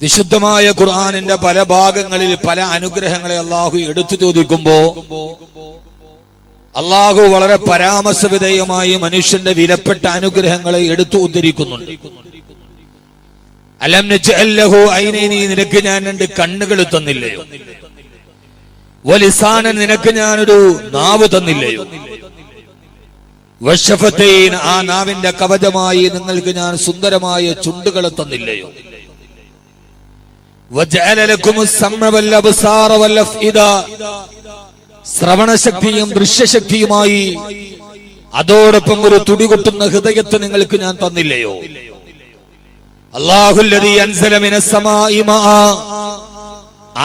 വിശുദ്ധമായ ഖുർആനിന്റെ പല ഭാഗങ്ങളിൽ പല അനുഗ്രഹങ്ങളെ അള്ളാഹു എടുത്തു ചോദിക്കുമ്പോ അള്ളാഹു വളരെ പരാമർശവിധേയമായി മനുഷ്യന്റെ വിലപ്പെട്ട അനുഗ്രഹങ്ങളെ എടുത്തു ഉദ്ധരിക്കുന്നുണ്ട്. അലം നജ്അൽ ലഹു ഐനൈനി, നിനക്ക് ഞാൻ രണ്ട് കണ്ണുകൾ തന്നില്ലയോ? വലിസാനൻ, നിനക്ക് ഞാനൊരു നാവ് തന്നില്ലയോ? വശഫതൈൻ, ആ നാവിന്റെ കവചമായി നിങ്ങൾക്ക് ഞാൻ സുന്ദരമായ ചുണ്ടുകൾ തന്നില്ലയോ? വജഅല ലക്കുമുസ് സമഅ വൽ അബ്സാറ വൽ അഫ്ഇദ, ശ്രവണശക്തിയും ദൃശ്യശക്തിയുമായി അതോടൊപ്പം ഒരു തുടികൊട്ടുന്ന ഹൃദയത്തെ നിങ്ങൾക്ക് ഞാൻ തന്നില്ലയോ? അല്ലാഹുല്ലദീ അൻസല മിനസ് സമാഇ മാഅ,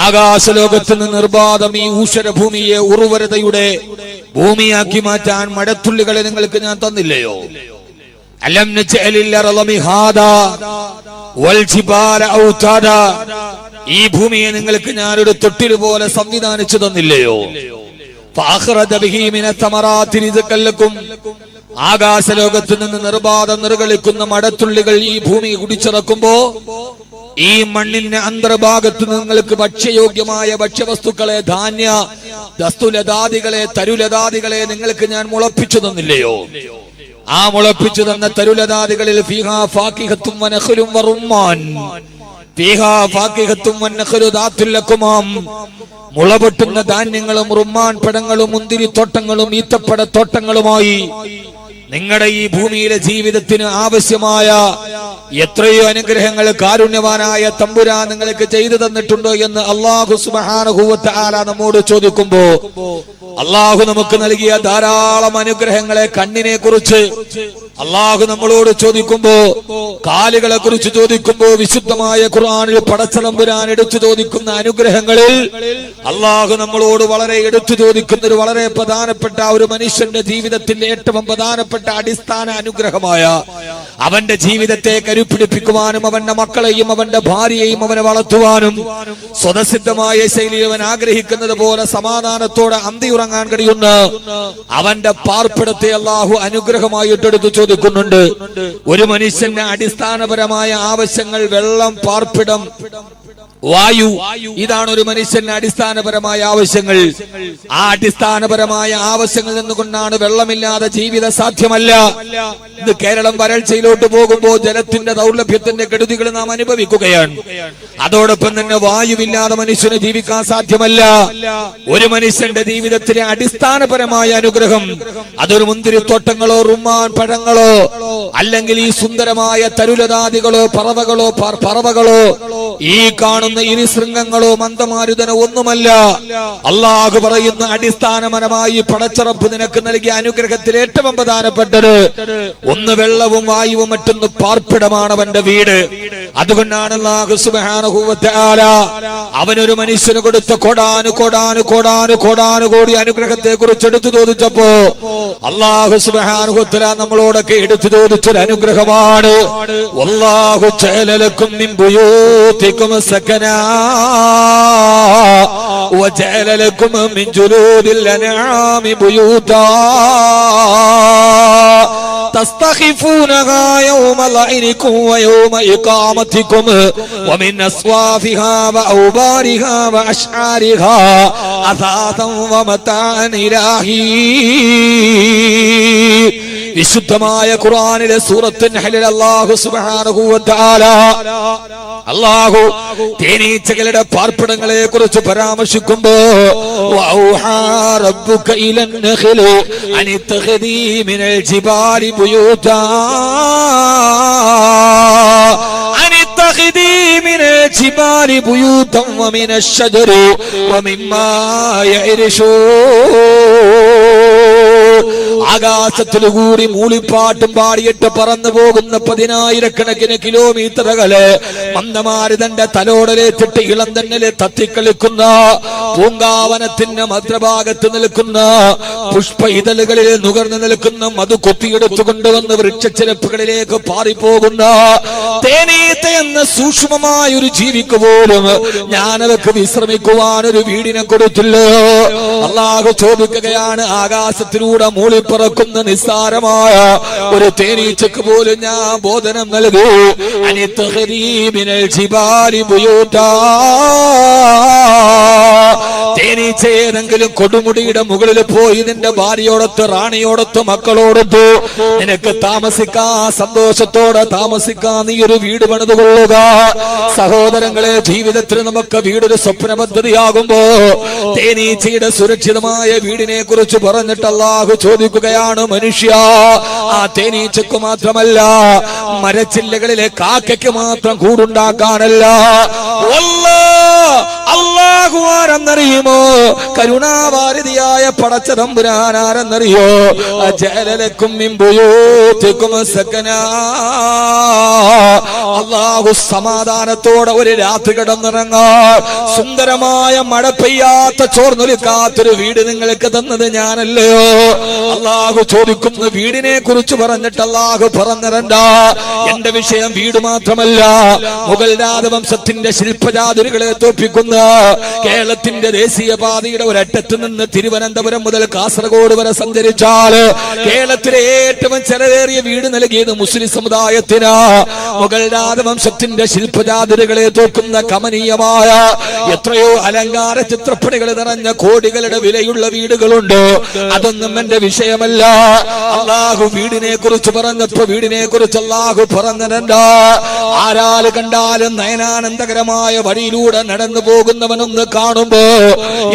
ആകാശലോകത്ത് നിന്ന് നിർബാധം ഈ ഊഷരഭൂമിയെ ഉർവരതയുടെ ഭൂമിയാക്കി മാറ്റാൻ മഴത്തുള്ളികളെ നിങ്ങൾക്ക് ഞാൻ തന്നില്ലയോ? അലം നജ്അലിൽ അർള മിഹാദാ വൽ ജിബാല ഔതാദാ, ഈ ഭൂമിയെ നിങ്ങൾക്ക് ഞാനൊരു തൊട്ടിൽ പോലെ സംവിധാനിച്ചു തന്നില്ലയോ? ഫഅഖ്റജ ബിഹി മിനസ് തമറാത്തി റിസ്ഖൻ ലക്കും, ആകാശലോകത്ത് നിന്ന് നിർബാധം നിർഗളിക്കുന്ന മഴത്തുള്ളികൾ ഈ ഭൂമി കുടിച്ചിറക്കുമ്പോ ഈ മണ്ണിന്റെ അന്തർഭാഗത്ത് നിങ്ങൾക്ക് ഭക്ഷ്യയോഗ്യമായ ഭക്ഷ്യവസ്തുക്കളെ, ധാന്യ ദസ്തുലതാദികളെ, തരുലതാദികളെ നിങ്ങൾക്ക് ഞാൻ മുളപ്പിച്ചു തന്നില്ലയോ? ആ മുളപ്പിച്ചു തന്ന തരുലതാദികളിൽ ഫീഹാ ഫാക്കിഹത്തും വനഖ്ലും വറുമ്മാൻ, ഫീഹാ ഫാക്കിഹത്തും വനഖ്ലു ദാത്തുൽ അക്മാം, മുളപൊട്ടുന്ന ധാന്യങ്ങളും റുമ്മാൻ പഴങ്ങളും മുന്തിരിത്തോട്ടങ്ങളും ഈത്തപ്പഴത്തോട്ടങ്ങളുമായി നിങ്ങളുടെ ഈ ഭൂമിയിലെ ജീവിതത്തിന് ആവശ്യമായ എത്രയോ അനുഗ്രഹങ്ങൾ കാരുണ്യവാനായ തമ്പുരാൻ നിങ്ങൾക്ക് ചെയ്തു തന്നിട്ടുണ്ടോ എന്ന് അല്ലാഹു സുബ്ഹാനഹു വ തആല നമ്മോട് ചോദിക്കുമ്പോ, അല്ലാഹു നമുക്ക് നൽകിയ ധാരാളം അനുഗ്രഹങ്ങളെ, കണ്ണിനെ കുറിച്ച് അല്ലാഹു നമ്മളോട് ചോദിക്കുമ്പോ, കാലുകളെ കുറിച്ച് ചോദിക്കുമ്പോ, വിശുദ്ധമായ ഖുർആനിൽ പടച്ചതമ്പുരാൻ എടുത്തു ചോദിക്കുന്ന അനുഗ്രഹങ്ങളിൽ അല്ലാഹു നമ്മളോട് വളരെ എടുത്തു ചോദിക്കുന്ന ഒരു വളരെ പ്രധാനപ്പെട്ട ഒരു മനുഷ്യന്റെ ജീവിതത്തിന്റെ ഏറ്റവും പ്രധാനപ്പെട്ട അടിസ്ഥാന അനുഗ്രഹമായ അവന്റെ ജീവിതത്തെ കരുപ്പിടിപ്പിക്കുവാനും അവന്റെ മക്കളെയും അവന്റെ ഭാര്യയെയും അവനെ വളർത്തുവാനും സ്വതസിദ്ധമായ ശൈലിയിൽ അവൻ ആഗ്രഹിക്കുന്നത് പോലെ സമാധാനത്തോടെ അന്തിയുറങ്ങാൻ കഴിയുന്ന അവന്റെ പാർപ്പിടത്തെ അല്ലാഹു അനുഗ്രഹമായിട്ടെടുത്ത് ചോദിക്കുന്നുണ്ട്. ഒരു മനുഷ്യന്റെ അടിസ്ഥാനപരമായ ആവശ്യങ്ങൾ വെള്ളം, പാർപ്പിടം, വായു, ഇതാണ് ഒരു മനുഷ്യന്റെ അടിസ്ഥാനപരമായ ആവശ്യങ്ങൾ. ആ അടിസ്ഥാനപരമായ ആവശ്യങ്ങൾ നിന്നുകൊണ്ടാണ് വെള്ളമില്ലാതെ ജീവിതം സാധ്യമല്ല. ഇന്ന് കേരളം വരൾച്ചയിലോട്ട് പോകുമ്പോൾ ജലത്തിന്റെ ദൗർലഭ്യത്തിന്റെ കെടുതികൾ നാം അനുഭവിക്കുകയാണ്. അതോടൊപ്പം തന്നെ വായുവില്ലാതെ മനുഷ്യന് ജീവിക്കാൻ സാധ്യമല്ല. ഒരു മനുഷ്യന്റെ ജീവിതത്തിലെ അടിസ്ഥാനപരമായ അനുഗ്രഹം അതൊരു മുന്തിരിത്തോട്ടങ്ങളോ റുമ്മാൻ പഴങ്ങളോ അല്ലെങ്കിൽ ഈ സുന്ദരമായ തരുലതാദികളോ പറവകളോ ഈ കാണുന്ന ഇരിശൃംഗങ്ങളോ മന്ദമാരുതനോ ഒന്നുമല്ല. അല്ലാഹു പറയുന്ന അടിസ്ഥാനപരമായി പടച്ചറപ്പ് നിനക്ക് നൽകിയ അനുഗ്രഹത്തിൽ ഏറ്റവും പ്രധാനപ്പെട്ടത് ഒന്ന് വെള്ളവും വായുവും, മറ്റൊന്ന് പാർപ്പിടമാണ് അവന്റെ വീട്. അതുകൊണ്ടാണ് അല്ലാഹു സുബ്ഹാനഹു വ തആല അവനൊരു മനുഷ്യന് കൊടുത്ത കോടാനുകോടി അനുഗ്രഹത്തെ കുറിച്ച് എടുത്തു ചോദിച്ചപ്പോ അല്ലാഹു സുബ്ഹാനഹു വ തആല നമ്മളോടൊക്കെ എടുത്തു ചോദിച്ചൊരു അനുഗ്രഹമാണ് വല്ലാഹു ജഅല ലക്കും മിൻ ബുയൂതികും സകനാ വജഅല ലക്കും മിൻ ജുലൂദിൽ അൻആമി ബുയൂതാ تستخفونها يوم ظعنكم ويوم إقامتكم ومن أصوافها وأوبارها وأشعارها أثاثا ومتاعا إلى حين. വിശുദ്ധമായ ഖുർആനിലെ സൂറത്ത് നഹ്ലിൽ അല്ലാഹു സുബ്ഹാനഹു വ തആല അല്ലാഹു തേനീച്ചകളുടെ പാർപ്പിടങ്ങളെ കുറിച്ച് പരാമർശിക്കുമ്പോ വഔഹാ റബ്ബുക ഇലൻ നഖ്ലി അനിത്തഖദീ മിനൽ ജിബാലി ബുയൂതാ അനിത്തഖദീ മിനൽ ജിബാലി ബുയൂതൻ വമിനശ് ശജരി വമിമ്മാ യഅരിശൂൻ. ആകാശത്തിലുകൂടി മൂളിപ്പാട്ടും പാടിയിട്ട് പറന്നു പോകുന്ന 10,000 കിലോമീറ്ററുകള് മന്ദമാരുതന്റെ തലോടലേറ്റിട്ട് ഇളം തന്നലെ തത്തിക്കളിക്കുന്ന പൂങ്കാവനത്തിന്റെ മധ്യഭാഗത്ത് നിൽക്കുന്ന പുഷ്പ ഇതളുകളിൽ നുകർന്നു നിൽക്കുന്ന മധു കൊത്തിയെടുത്തു കൊണ്ടുവന്ന് വൃക്ഷച്ചിലപ്പുകളിലേക്ക് പാറിപ്പോകുന്ന തേനീച്ച എന്ന സൂക്ഷ്മമായ ഒരു ജീവിക്ക് പോലും ഞാനവർക്ക് വിശ്രമിക്കുവാൻ ഒരു വീടിനെ കൊടുത്തില്ലോ. അള്ളാഹു ചോദിക്കുകയാണ്, ആകാശത്തിലൂടെ മൂളിപ്പറക്കുന്ന നിസ്സാരമായ ഒരു തേനീച്ചക്ക് പോലും ഞാൻ ബോധനം നൽകൂ. തേനീച്ച ഏതെങ്കിലും കൊടുമുടിയുടെ മുകളിൽ പോയി നിന്റെ ഭാര്യയോടൊത്ത്, റാണിയോടൊത്ത്, മക്കളോടൊത്ത് നിനക്ക് താമസിക്കാൻ, സന്തോഷത്തോടെ താമസിക്കാൻ നീ ഒരു വീട് പണിതുകൊള്ളുക. സഹോദരങ്ങളെ, ജീവിതത്തിൽ നമുക്ക് വീടൊരു സ്വപ്ന പദ്ധതിയാകുമ്പോ തേനീച്ചയുടെ സുരക്ഷിതമായ വീടിനെ കുറിച്ച് പറഞ്ഞിട്ട് അല്ലാഹു ചോദിക്കുകയാണ്, മനുഷ്യ, ആ തേനീച്ചക്ക് മാത്രമല്ല, മരച്ചില്ലകളിലെ കാക്കയ്ക്ക് മാത്രം കൂടുണ്ടാക്കാനല്ല. അല്ലാഹു ആരെന്നറിയുമോ? കരുണാവാരിധിയായ പടച്ച തമ്പുരാൻ ആരെന്നറിയോ? ജഅലലക്കും മിൻ ബുയൂതികും സകനാ. അല്ലാഹു സമാധാനത്തോടെ ഒരു രാത്രി കിടന്നിറങ്ങാൻ സുന്ദരമായ മഴ പെയ്യാത്ത ചോർന്നൊലിക്കാത്തൊരു വീട് നിങ്ങൾക്ക് തന്നത് ഞാനല്ലയോ? അല്ലാഹു ചോദിക്കുന്ന വീടിനെ കുറിച്ച് പറഞ്ഞിട്ട് അല്ലാഹു പറഞ്ഞിരണ്ട. എന്റെ വിഷയം വീട് മാത്രമല്ല, മുഗൾ രാജവംശത്തിന്റെ ശില്പചാതുരികളെ തോൽപ്പിക്കുന്ന കേരളത്തിന്റെ ദേശീയപാതയുടെ ഒരറ്റത്ത് നിന്ന് തിരുവനന്തപുരം മുതൽ കാസർഗോഡ് വരെ സഞ്ചരിച്ചാൽ കേരളത്തിലെ ഏറ്റവും ചെലവേറിയ വീട് നൽകിയത് മുസ്ലിം സമുദായത്തിന്. മുഗൾ രാജവംശത്തിന്റെ ശില്പചാതുരികളെ തോൽക്കുന്ന കമനീയമായ എത്രയോ അലങ്കാര ചിത്രപ്പണികൾ നിറഞ്ഞ കോടികളുടെ വിലയുള്ള വീടുകളുണ്ട്. അതൊന്നും എന്റെ വിഷയമല്ല. അല്ലാഹു വീടിനെ കുറിച്ച് പറഞ്ഞപ്പോ വീടിനെ കുറിച്ച് അല്ലാഹു പറഞ്ഞിട്ടുണ്ട്, ആരാല് കണ്ടാലും നയനാനന്ദകരമായ വഴിയിലൂടെ നടന്നു പോകുന്നവനൊന്ന് കാണുമ്പോ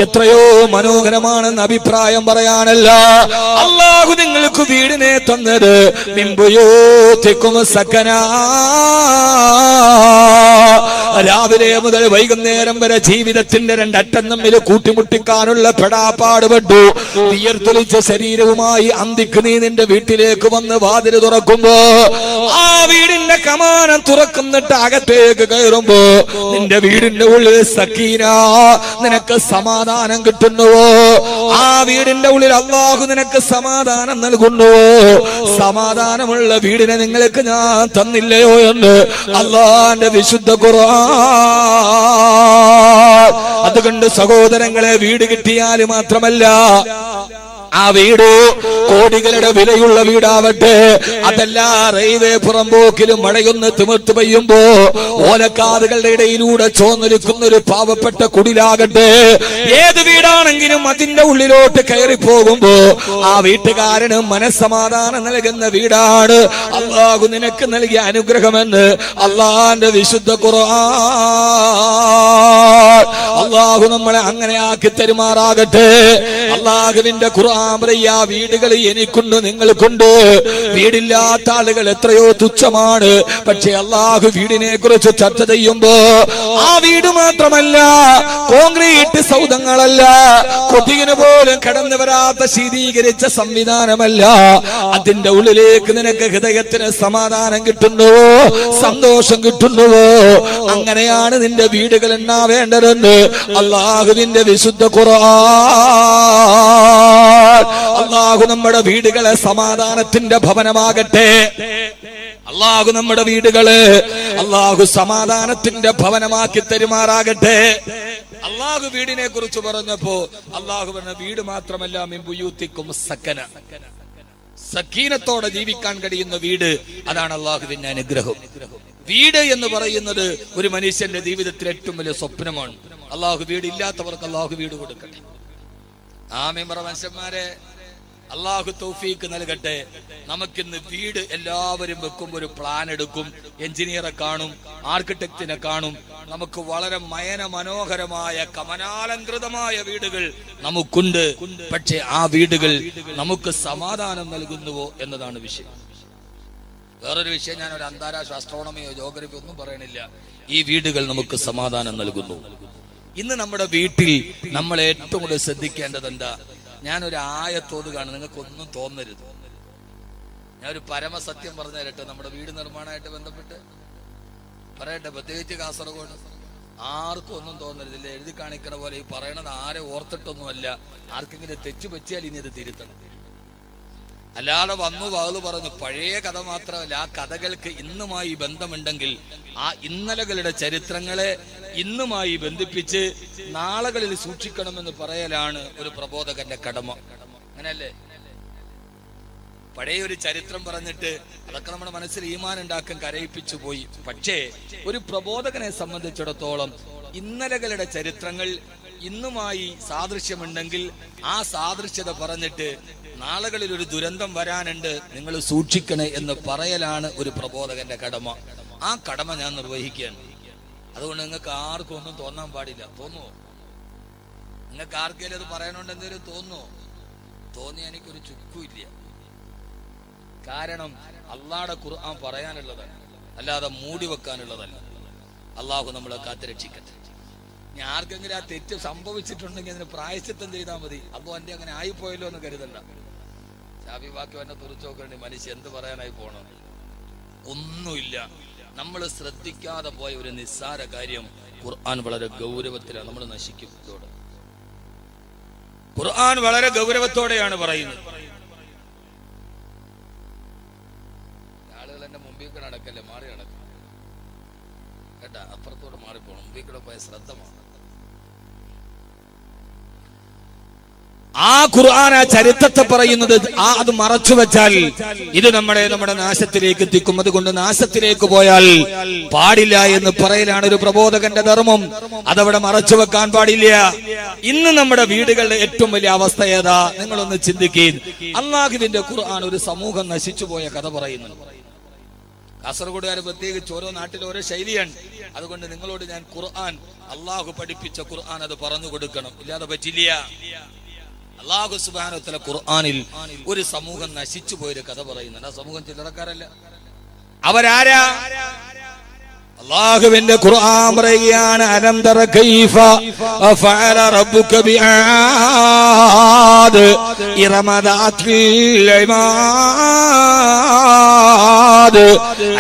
എത്രയോ മനോഹരമാണെന്ന് അഭിപ്രായം പറയാനല്ല, അല്ലാഹു നിങ്ങൾക്ക് വീടിനെ തന്നത് മിൻ ബുയൂതികും സകനാ. രാവിലെ മുതൽ വൈകുന്നേരം വരെ ജീവിതത്തിന്റെ രണ്ടറ്റം തമ്മിൽ കൂട്ടിമുട്ടിക്കാനുള്ള പെടാപ്പാടുപെട്ടു വിയർത്തൊലിച്ച ശരീരവുമായി അന്തിക്ക് നീ നിന്റെ വീട്ടിലേക്ക് വന്ന് വാതിൽ തുറക്കുമ്പോ ആ വീടിന്റെ കമാനം തുറക്കുന്നിട്ട് അകത്തേക്ക് കയറുമ്പോ നിന്റെ വീടിന്റെ ഉള്ളിൽ സക്കീന, നിനക്ക് സമാധാനം കിട്ടുന്നുവോ? ആ വീടിന്റെ ഉള്ളിൽ അല്ലാഹു നിനക്ക് സമാധാനം നൽകുന്നുവോ? സമാധാനമുള്ള വീടിനെ നിങ്ങൾക്ക് ഞാൻ തന്നില്ലയോ എന്ന് അല്ലാഹുവിന്റെ വിശുദ്ധ ഖുർആൻ. അതുകൊണ്ട് സഹോദരങ്ങളെ, വീട് കിട്ടിയാൽ മാത്രമല്ല, ആ വീട് കോടികളുടെ വിലയുള്ള വീടാവട്ടെ, അതല്ല റെയിൽവേ പുറമ്പോക്കിലും മഴയൊന്ന് തിമിർത്ത് പെയ്യുമ്പോ ഓലക്കാതുകളുടെ ഇടയിലൂടെ ചോന്നൊലിക്കുന്ന ഒരു പാവപ്പെട്ട കുടിലാകട്ടെ, ഏത് വീടാണെങ്കിലും അതിന്റെ ഉള്ളിലോട്ട് കയറി പോകുമ്പോ ആ വീട്ടുകാരന് മനസ്സമാധാനം നൽകുന്ന വീടാണ് അല്ലാഹു നിനക്ക് നൽകിയ അനുഗ്രഹമെന്ന് അല്ലാഹുവിന്റെ വിശുദ്ധ ഖുർആൻ. അല്ലാഹു നമ്മളെ അങ്ങനെ ആക്കി തരുമാറാകട്ടെ. അല്ലാഹുവിന്റെ ഖുർആൻ പറയാ, വീടുകൾ എനിക്കുണ്ട്, നിങ്ങൾക്കുണ്ട്. വീടില്ലാത്ത ആളുകൾ എത്രയോ തുച്ഛമാണ്. പക്ഷെ അല്ലാഹു വീടിനെ കുറിച്ച് ചർച്ച ചെയ്യുമ്പോ ആ വീട് മാത്രമല്ല, കോൺക്രീറ്റ് സൗധങ്ങളല്ല, കൊതുകിന് പോലും കടന്നു വരാത്ത ശീതീകരിച്ച സംവിധാനമല്ല, അതിന്റെ ഉള്ളിലേക്ക് നിനക്ക് ഹൃദയത്തിന് സമാധാനം കിട്ടുന്നുവോ? സന്തോഷം കിട്ടുന്നുവോ? അങ്ങനെയാണ് നിന്റെ വീടുകൾ ഉണ്ടാവേണ്ടതെന്ന് അല്ലാഹുവിന്റെ വിശുദ്ധ ഖുർആൻ. അല്ലാഹു നമ്മുടെ വീടുകളെ സമാധാനത്തിന്റെ ഭവനമാകട്ടെ. അല്ലാഹു നമ്മുടെ വീടുകള് അല്ലാഹു സമാധാനത്തിന്റെ ഭവനമാക്കി തരുമാറാകട്ടെ. അല്ലാഹു വീടിനെ കുറിച്ച് പറഞ്ഞപ്പോ അല്ലാഹു പറഞ്ഞ വീട് മാത്രമല്ല, മിൻ ബുയൂതികും സകന, സക്കീനത്തോടെ ജീവിക്കാൻ കഴിയുന്ന വീട്, അതാണ് അല്ലാഹുവിന്റെ അനുഗ്രഹം. വീട് എന്ന് പറയുന്നത് ഒരു മനുഷ്യന്റെ ജീവിതത്തിലെ ഏറ്റവും വലിയ സ്വപ്നമാണ്. അല്ലാഹു വീടില്ലാത്തവർക്ക് അല്ലാഹു വീട് കൊടുക്കട്ടെ. ആമീൻ പറ മനുഷ്യന്മാരെ. അല്ലാഹു തൗഫീക്ക് നൽകട്ടെ. നമുക്കിന്ന് വീട് എല്ലാവരും വെക്കുമ്പോൾ ഒരു പ്ലാൻ എടുക്കും, എഞ്ചിനീയറെ കാണും, ആർക്കിടെക്റ്റിനെ കാണും. നമുക്ക് വളരെ മനോഹരമായ കമനാലങ്കൃതമായ വീടുകൾ നമുക്കുണ്ട്. പക്ഷെ ആ വീടുകൾ നമുക്ക് സമാധാനം നൽകുന്നുവോ എന്നതാണ് വിഷയം. വേറൊരു വിഷയം, ഞാൻ ഒരു അന്താരാഷ്ട്ര ആസ്ട്രോണമിയോ ജോഗ്രഫിയോ ഒന്നും പറയണില്ല. ഈ വീടുകൾ നമുക്ക് സമാധാനം നൽകുന്നു. ഇന്ന് നമ്മുടെ വീട്ടിൽ നമ്മൾ ഏറ്റവും കൂടുതൽ ശ്രദ്ധിക്കേണ്ടത് എന്താ? ഞാനൊരു ആയത്തോതുകയാണ്, നിങ്ങൾക്കൊന്നും തോന്നരുത്. ഞാനൊരു പരമസത്യം പറഞ്ഞു തരട്ടെ. നമ്മുടെ വീട് നിർമ്മാണമായിട്ട് ബന്ധപ്പെട്ട് പറയട്ടെ, പ്രത്യേകിച്ച് കാസർഗോഡ് ആർക്കും ഒന്നും തോന്നരുതില്ല. എഴുതി കാണിക്കണ പോലെ ഈ പറയണത് ആരെ ഓർത്തിട്ടൊന്നുമല്ല. ആർക്കെങ്കിലും തെറ്റു പറ്റിയാൽ ഇനി ഇത് തിരുത്തണം. അല്ലാതെ വന്നു വാത് പറഞ്ഞു. പഴയ കഥ മാത്രമല്ല, ആ കഥകൾക്ക് ഇന്നുമായി ബന്ധമുണ്ടെങ്കിൽ ആ ഇന്നലകളുടെ ചരിത്രങ്ങളെ ഇന്നുമായി ബന്ധിപ്പിച്ച് നാളുകളിൽ സൂക്ഷിക്കണമെന്ന് പറയലാണ് ഒരു പ്രബോധകന്റെ കടമ. അങ്ങനെയല്ലേ? പഴയ ഒരു ചരിത്രം പറഞ്ഞിട്ട് അതൊക്കെ നമ്മുടെ മനസ്സിൽ ഈമാൻ ഉണ്ടാക്കാൻ കരയിപ്പിച്ചു പോയി. പക്ഷേ ഒരു പ്രബോധകനെ സംബന്ധിച്ചിടത്തോളം ഇന്നലകളുടെ ചരിത്രങ്ങൾ ഇന്നുമായി സാദൃശ്യമുണ്ടെങ്കിൽ ആ സാദൃശ്യത പറഞ്ഞിട്ട് നാളുകളിൽ ഒരു ദുരന്തം വരാനുണ്ട്, നിങ്ങൾ സൂക്ഷിക്കണേ എന്ന് പറയലാണ് ഒരു പ്രബോധകന്റെ കടമ. ആ കടമ ഞാൻ നിർവഹിക്കുകയാണ്. അതുകൊണ്ട് നിങ്ങൾക്ക് ആർക്കും ഒന്നും തോന്നാൻ പാടില്ല. തോന്നുവോ? നിങ്ങൾക്ക് ആർക്കെങ്കിലും അത് പറയാനുണ്ട് എന്തെങ്കിലും തോന്നുവോ? തോന്നിയ എനിക്കൊരു ചുക്കുമില്ല. കാരണം അള്ളാഹുടെ ഖുർആൻ പറയാനുള്ളതാണ്, അല്ലാതെ മൂടി വെക്കാനുള്ളതല്ല. അള്ളാഹു നമ്മളെ കാത്തുരക്ഷിക്കട്ടെ. ഞാൻ ആർക്കെങ്കിലും ആ തെറ്റ് സംഭവിച്ചിട്ടുണ്ടെങ്കിൽ അതിന് പ്രായശ്ചിത്തം ചെയ്താൽ മതി. അപ്പൊ എന്റെ അങ്ങനെ ആയിപ്പോയല്ലോ എന്ന് കരുതണ്ട. ഷാഫി വാക്യം എന്നെ തുറച്ചു നോക്കണ്ടേ, മനുഷ്യ എന്ത് പറയാനായി പോണം? ഒന്നുമില്ല. നമ്മൾ ശ്രദ്ധിക്കാതെ പോയ ഒരു നിസ്സാര കാര്യം ഖുർആൻ വളരെ ഗൗരവത്തിലാണ്. നമ്മൾ നശിക്കും. ഇതോടെ ഖുർആൻ വളരെ ഗൗരവത്തോടെയാണ് പറയുന്നത്. ആളുകൾ എന്റെ മുമ്പിൽ കൂടെ നടക്കല്ലേ, മാറി നടക്കും കേട്ടാ. അപ്പുറത്തോടെ മാറിപ്പോണം. മുമ്പിൽ കൂടെ പോയ ശ്രദ്ധ മാറും. ആ ഖുർആൻ ആ ചരിത്രത്തെ പറയുന്നത് അത് മറച്ചു വെച്ചാൽ ഇത് നമ്മുടെ നാശത്തിലേക്ക് എത്തിക്കും. അതുകൊണ്ട് നാശത്തിലേക്ക് പോയാൽ പാടില്ല എന്ന് പറയലാണ് ഒരു പ്രബോധകന്റെ ധർമ്മം. അതവിടെ മറച്ചു വെക്കാൻ പാടില്ല. ഇന്ന് നമ്മുടെ വീടുകളുടെ ഏറ്റവും വലിയ അവസ്ഥ ഏതാ? നിങ്ങളൊന്ന് ചിന്തിക്കുകയും. അല്ലാഹുവിന്റെ ഖുർആൻ ഒരു സമൂഹം നശിച്ചു പോയ കഥ പറയുന്നു. കാസർഗോഡുകാർ പ്രത്യേകിച്ച് ഓരോ നാട്ടിലും ഓരോ ശൈലിയാണ്. അതുകൊണ്ട് നിങ്ങളോട് ഞാൻ ഖുർആൻ, അള്ളാഹു പഠിപ്പിച്ച ഖുർആൻ അത് പറഞ്ഞു കൊടുക്കണം. ഇല്ലാതെ പറ്റില്ല. അല്ലാഹു സുബ്ഹാനഹു വ തആല ഖുർആനിൽ ഒരു സമൂഹം നശിച്ചു പോയൊരു കഥ പറയുന്നുണ്ട്. ആ സമൂഹം ചില്ലറക്കാരല്ല. അവരാരാ? അല്ലാഹുവിന്റെ ഖുർആൻ പറയുകയാണ്, അലം തറ കൈഫ ഫഅല റബ്ബുക ബിആദ് ഇറമ ദാത്തിൽ ഇമാദ്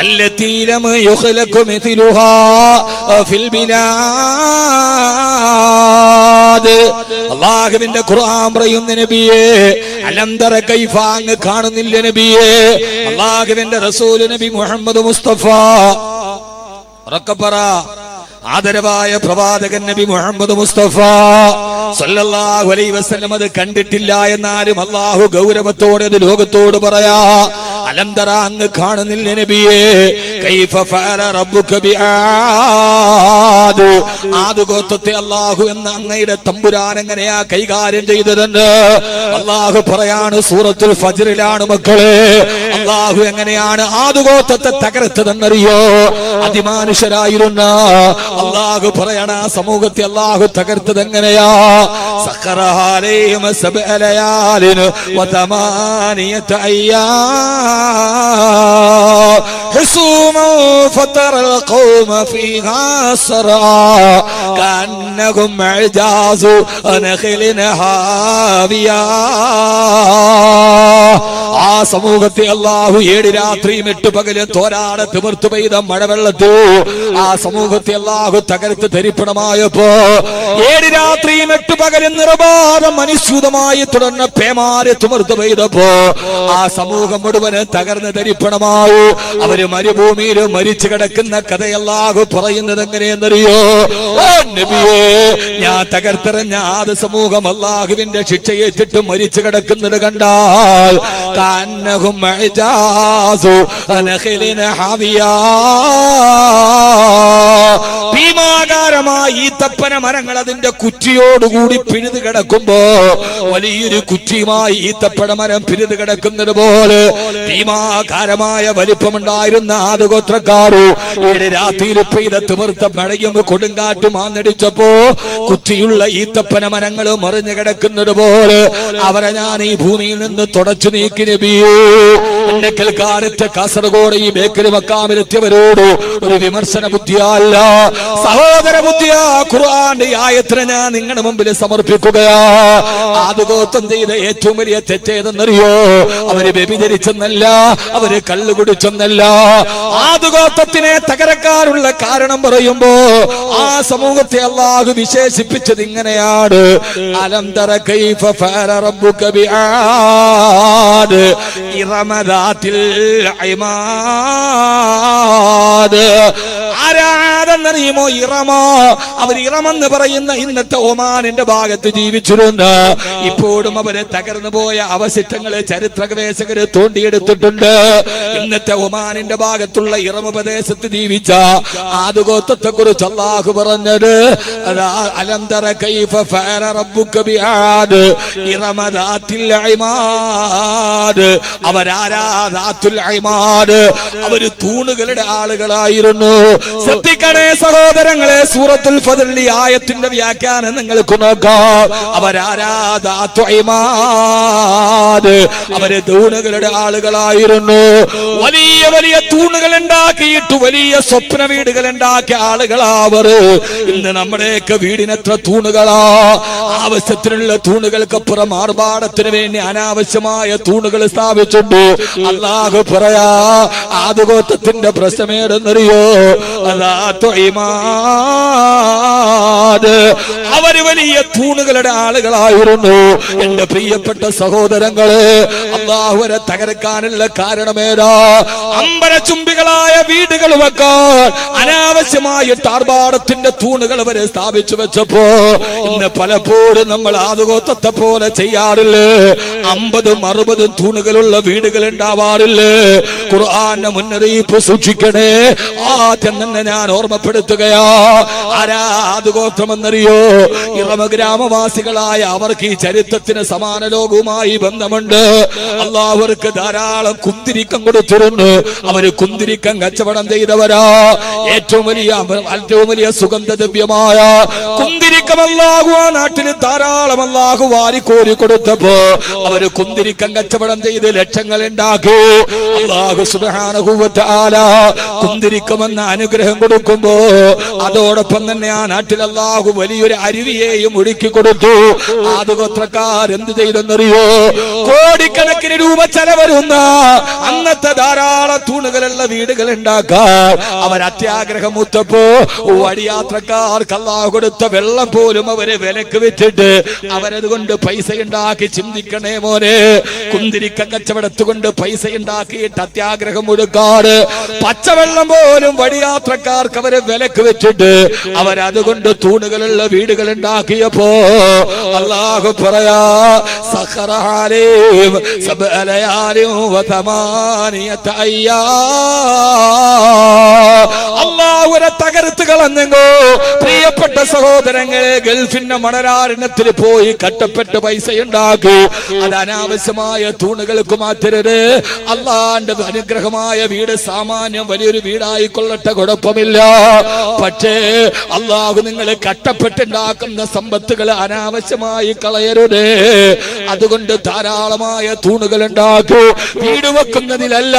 അല്ലതി ലം യുഖ്ലഖ മിഥ്ലുഹാ ഫിൽ ബിലാദ്. അല്ലാഹുവിന്റെ ഖുർആൻ പറയുന്ന നബിയേ, അലം തറ കൈഫ, അങ്ങ് കാണുന്നില്ല നബിയേ? അല്ലാഹുവിന്റെ റസൂൽ നബി മുഹമ്മദ് മുസ്തഫ ആദരവായ പ്രവാചകൻ നബി മുഹമ്മദ് മുസ്തഫ സല്ലല്ലാഹു അലൈഹി വസല്ലം അത് കണ്ടിട്ടില്ല. എന്നാലും അല്ലാഹു ഗൗരവത്തോടെ അത് ലോകത്തോട് പറയാ, അലം തറ, അങ്ങ് കാണുന്നില്ല നബിയേ? കൈഫ ഫഅല റബ്ബുക ബിആദ്, ആദ് ഗോത്രത്തെ അല്ലാഹു എന്ന അങ്ങയുടെ തമ്പുരാൻ എങ്ങനെയാ കൈകാര്യം ചെയ്തതെന്ന് അല്ലാഹു പറയാണ്. സൂറത്തുൽ ഫജ്റിലാണ് മക്കളെ. അല്ലാഹു എങ്ങനെയാണ് ആദ് ഗോത്രത്തെ തകർത്തതെന്നറിയോ? അതിമാനുഷരായിരുന്ന അല്ലാഹു പറയണ സമൂഹത്തെ അല്ലാഹു തകർത്തത് എങ്ങനെയാ? സഖറഹാ അലൈഹിം സബ്അ ലയാലിൻ വതമാനിയത അയ്യാം ഹുസൂമൻ ഫതറൽ ഖൗമ ഫീഹാ സറാ കഅന്നഹും അജാസു നഖലിൻ ഹാവിയാ. ആ സമൂഹത്തെ അല്ലാഹു 7 രാത്രിയും 8 പകലും തോരാതെ തിമിർത്തു പെയ്ത മഴവെള്ളത്തോ ആ സമൂഹത്തെ അല്ലാഹു തകർത്ത് ധരിപ്പണമായപ്പോ 7 രാത്രിയും 8 പകലും നിർബാധം അനുസ്യൂതമായി തുടർന്ന് പേമാരെ തിമിർത്തു പെയ്തപ്പോ ആ സമൂഹം മുഴുവന് തകർന്ന് ധരിപ്പണമാവൂ. അവര് മരുഭൂമിയിൽ മരിച്ചു കിടക്കുന്ന കഥയല്ലാഹു പറയുന്നത് എങ്ങനെയെന്നറിയോ? ഓ നബിയേ, ഞാൻ തകർത്തെറിഞ്ഞ ആദ്യ സമൂഹം അല്ലാഹുവിന്റെ ശിക്ഷയേറ്റിട്ട് മരിച്ചു കിടക്കുന്നത് കണ്ടാൽ കഅന്നഹും അജാസു നഖലിൻ ഹാവിയാ, ഭീമാകാരമായ ഈത്തപ്പന മരങ്ങൾ അതിന്റെ കുറ്റിയോടുകൂടി പിഴുതു കിടക്കുമ്പോ വലിയൊരു കുറ്റിയുമായി ഈത്തപ്പന മരം പിഴുതു കിടക്കുന്നത് പോലെ ഭീമാകാരമായ വലിപ്പമുണ്ടായിരുന്ന ആദഗോത്രക്കാരു 7 രാത്രിയിൽ പെയ്ത തിമിർത്ത മഴയും കൊടുങ്കാറ്റും ആഞ്ഞടിച്ചപ്പോ കുറ്റിയുള്ള ഈത്തപ്പന മരങ്ങൾ മറിഞ്ഞു കിടക്കുന്നത് പോലെ അവരെ ഞാൻ ഈ ഭൂമിയിൽ നിന്ന് തുടച്ചു നീക്കി നബിയേ. എന്നെ കേൾക്കാനെത്തിയ കാസർഗോഡ് ഈ ബേക്കറി മക്കാമിലെത്തിയവരോട് ഒരു വിമർശന ബുദ്ധിയല്ല, സഹോദര ബുദ്ധിയ ഖുർആന്റെ ആയത്തിനെ ഞാൻ നിങ്ങളുടെ മുമ്പിൽ സമർപ്പിക്കുകയാ. ആദ്യഗോത്രം ചെയ്ത ഏറ്റവും വലിയ തെറ്റേതെന്നറിയോ? അവര് വ്യഭിചരിച്ചെന്നല്ല, അവര് കള്ളു കുടിച്ചെന്നല്ല. ആദ്യഗോത്രത്തിനെ തകരക്കാനുള്ള കാരണം പറയുമ്പോ ആ സമൂഹത്തെ അല്ലാഹു വിശേഷിപ്പിച്ചത് ഇങ്ങനെയാണ്: അലം തറ കൈഫ ഫഅല റബ്ബുക ബിആദ് ഇറമ ദാത്തിൽ ഇമാദ്. ആരാണെന്നറിയുമോ? ഇറമ. അവർ ഇറമെന്ന് പറയുന്ന ഇന്നത്തെ ഒമാനിന്റെ ഭാഗത്ത് ജീവിച്ചിരുന്ന, ഇപ്പോഴും അവരെ തകർന്നു പോയ അവശിഷ്ടങ്ങളെ ചരിത്ര ഗവേഷകര് തോണ്ടിയെടുത്തിട്ടുണ്ട്. ഇന്നത്തെ ഒമാനിന്റെ ഭാഗത്തുള്ള ഇറമ പ്രദേശത്ത് ജീവിച്ച ആദ്യഗോത്രത്തെ കുറിച്ച് അല്ലാഹു പറഞ്ഞത് അലം തറ കൈഫ ഫഅല റബ്ബുക ബിആദ് ഇറമ ദാത്തിൽ ഇമാദ്. അവരാരാ? ദാത്തുൽ ഇമാദ്. അവര് തൂണുകളുടെ ആളുകളായിരുന്നു. ശ്രദ്ധിക്കണേ സഹോദരങ്ങളെ, സൂറത്തുൽ ഫത്ർ ആയത്തിന്റെ വ്യാഖ്യാനം നിങ്ങൾക്ക് നോക്കാം. അവരാരാ? ദാത്തുൽ ഇമാദ്. അവര് തൂണുകളുടെ ആളുകളായിരുന്നു. വലിയ വലിയ തൂണുകൾ ഉണ്ടാക്കിയിട്ട് വലിയ സ്വപ്ന വീടുകൾ ഉണ്ടാക്കിയ ആളുകളാവർ. ഇന്ന് നമ്മുടെയൊക്കെ വീടിനെത്ര തൂണുകളാ! ആവശ്യത്തിനുള്ള തൂണുകൾക്കപ്പുറം ആർഭാടത്തിന് വേണ്ടി അനാവശ്യമായ തൂണുകൾ സ്ഥാപിച്ചിട്ടുണ്ട്. അല്ലാഹു പറയാ, ആദ്യഗോത്രത്തിന്റെ പ്രശ്നമേടെന്നറിയോ? അവര് വലിയ തൂണുകളുടെ ആളുകളായിരുന്നു. എന്റെ പ്രിയപ്പെട്ട സഹോദരങ്ങളെ, അല്ലാഹുവരെ തകർക്കാനുള്ള കാരണമേതാ? അമ്പലചുംബികളായ വീടുകൾ വെക്കാൻ അനാവശ്യമായിട്ട് ആർഭാടത്തിന്റെ തൂണുകൾ അവരെ സ്ഥാപിച്ചു വെച്ചപ്പോ ഇന്ന് പലപ്പോഴും നമ്മൾ ആദ്യഗോത്രത്തെ പോലെ ചെയ്യാറില്ലേ? 50-60 തൂണുകളുള്ള വീടുകൾ ഉണ്ടാവാറില്ലേ? ഖുർആന്റെ മുന്നറിയിപ്പ് സൂക്ഷിക്കണേ. ആദ്യം തന്നെ ഞാൻ ഓർമ്മപ്പെടുത്തുകയാ. ആരാ ആദ്യഗോത്രമെന്നറിയോ? ഇറമ ഗ്രാമവാസികളായ അവർക്ക് ഈ ചരിത്രത്തിന് സമാന ലോകവുമായി ബന്ധമുണ്ട്. അല്ലാഹു അവർക്ക് ധാരാളം കുന്തിരിക്കം കൊടുത്തിരുന്നു. അവര് കുന്തിരിക്കം കച്ചവടം ചെയ്തവരാ. ഏറ്റവും വലിയ സുഗന്ധദ്രവ്യമായ കുന്തിരിക്കം അല്ലാഹു ആ നാട്ടിൽ ധാരാളം അല്ലാഹു വാരിക്കോരി കൊടുത്തപ്പോ അവര് കുന്തിരിക്കം കച്ചവടം ചെയ്ത് ലക്ഷങ്ങൾ ഉണ്ടാക്കി. അല്ലാഹു സുബ്ഹാനഹു വ തആല കുന്തിരിക്കമെന്ന അനുഗ്രഹം കൊടുക്കുമ്പോ അതോടൊപ്പം തന്നെ ആ നാട്ടിൽ അല്ലാഹു വലിയൊരു അരുവിയെയും ഒഴുക്കി കൊടുത്തു. ആദ്യഗോത്രക്കാർ എന്ത് ചെയ്തെന്നറിയോ? കോടിക്കണക്കിന് രൂപ ചെലവരുന്ന അന്നത്തെ ധാരാളം തൂണുകളുള്ള വീടുകൾ ഉണ്ടാക്കാൻ അവർ അത്യാഗ്രഹം മൂത്തപ്പോ വഴിയാത്രക്കാർക്ക് അല്ലാഹു കൊടുത്ത വെള്ളം പോലും അവരെ വിലക്ക് വെച്ചിട്ട് അവരതുകൊണ്ട് പൈസ ഉണ്ടാക്കി. ചിന്തിക്കണേ മോനെ, കുന്തിരിക്ക കച്ചവടത്ത് കൊണ്ട് പൈസ ഉണ്ടാക്കിയിട്ട് അത്യാഗ്രഹം കൊടുക്കാറ്. പച്ചവെള്ളം പോലും വഴിയാത്രക്കാർക്ക് അവരെ വിലക്ക് വെച്ചിട്ട് അവരതുകൊണ്ട് തൂണുകളുള്ള വീടുകൾ ഉണ്ടാക്കിയപ്പോ അല്ലാഹു പറയാ, സഖറഹാലീം സബഅലയാലിം വതമാനിയത അയ്യാം. അല്ലാഹുവരെ തകർത്ത് കളഞ്ഞെങ്കോ പ്രിയപ്പെട്ട സഹോദരങ്ങളെ, ഗൾഫിന്റെ മണരാരണ്യത്തിൽ പോയി കട്ടപ്പെട്ട് പൈസ ഉണ്ടാക്കി. അത് അനാവശ്യമായ തൂണുകൾക്ക് മാറ്റരുത്. അള്ളാന്റെ അനുഗ്രഹമായ വീട് സാമാന്യം വലിയൊരു വീടായിക്കൊള്ളട്ടെ, കുഴപ്പമില്ല. പക്ഷേ അള്ളാഹു നിങ്ങൾ കട്ടപ്പെട്ടുണ്ടാക്കുന്ന സമ്പത്തുകൾ അനാവശ്യമായി കളയരുത്. അതുകൊണ്ട് ധാരാളമായ തൂണുകൾ ഉണ്ടാക്കൂ. വീട് വെക്കുന്നതിലല്ല,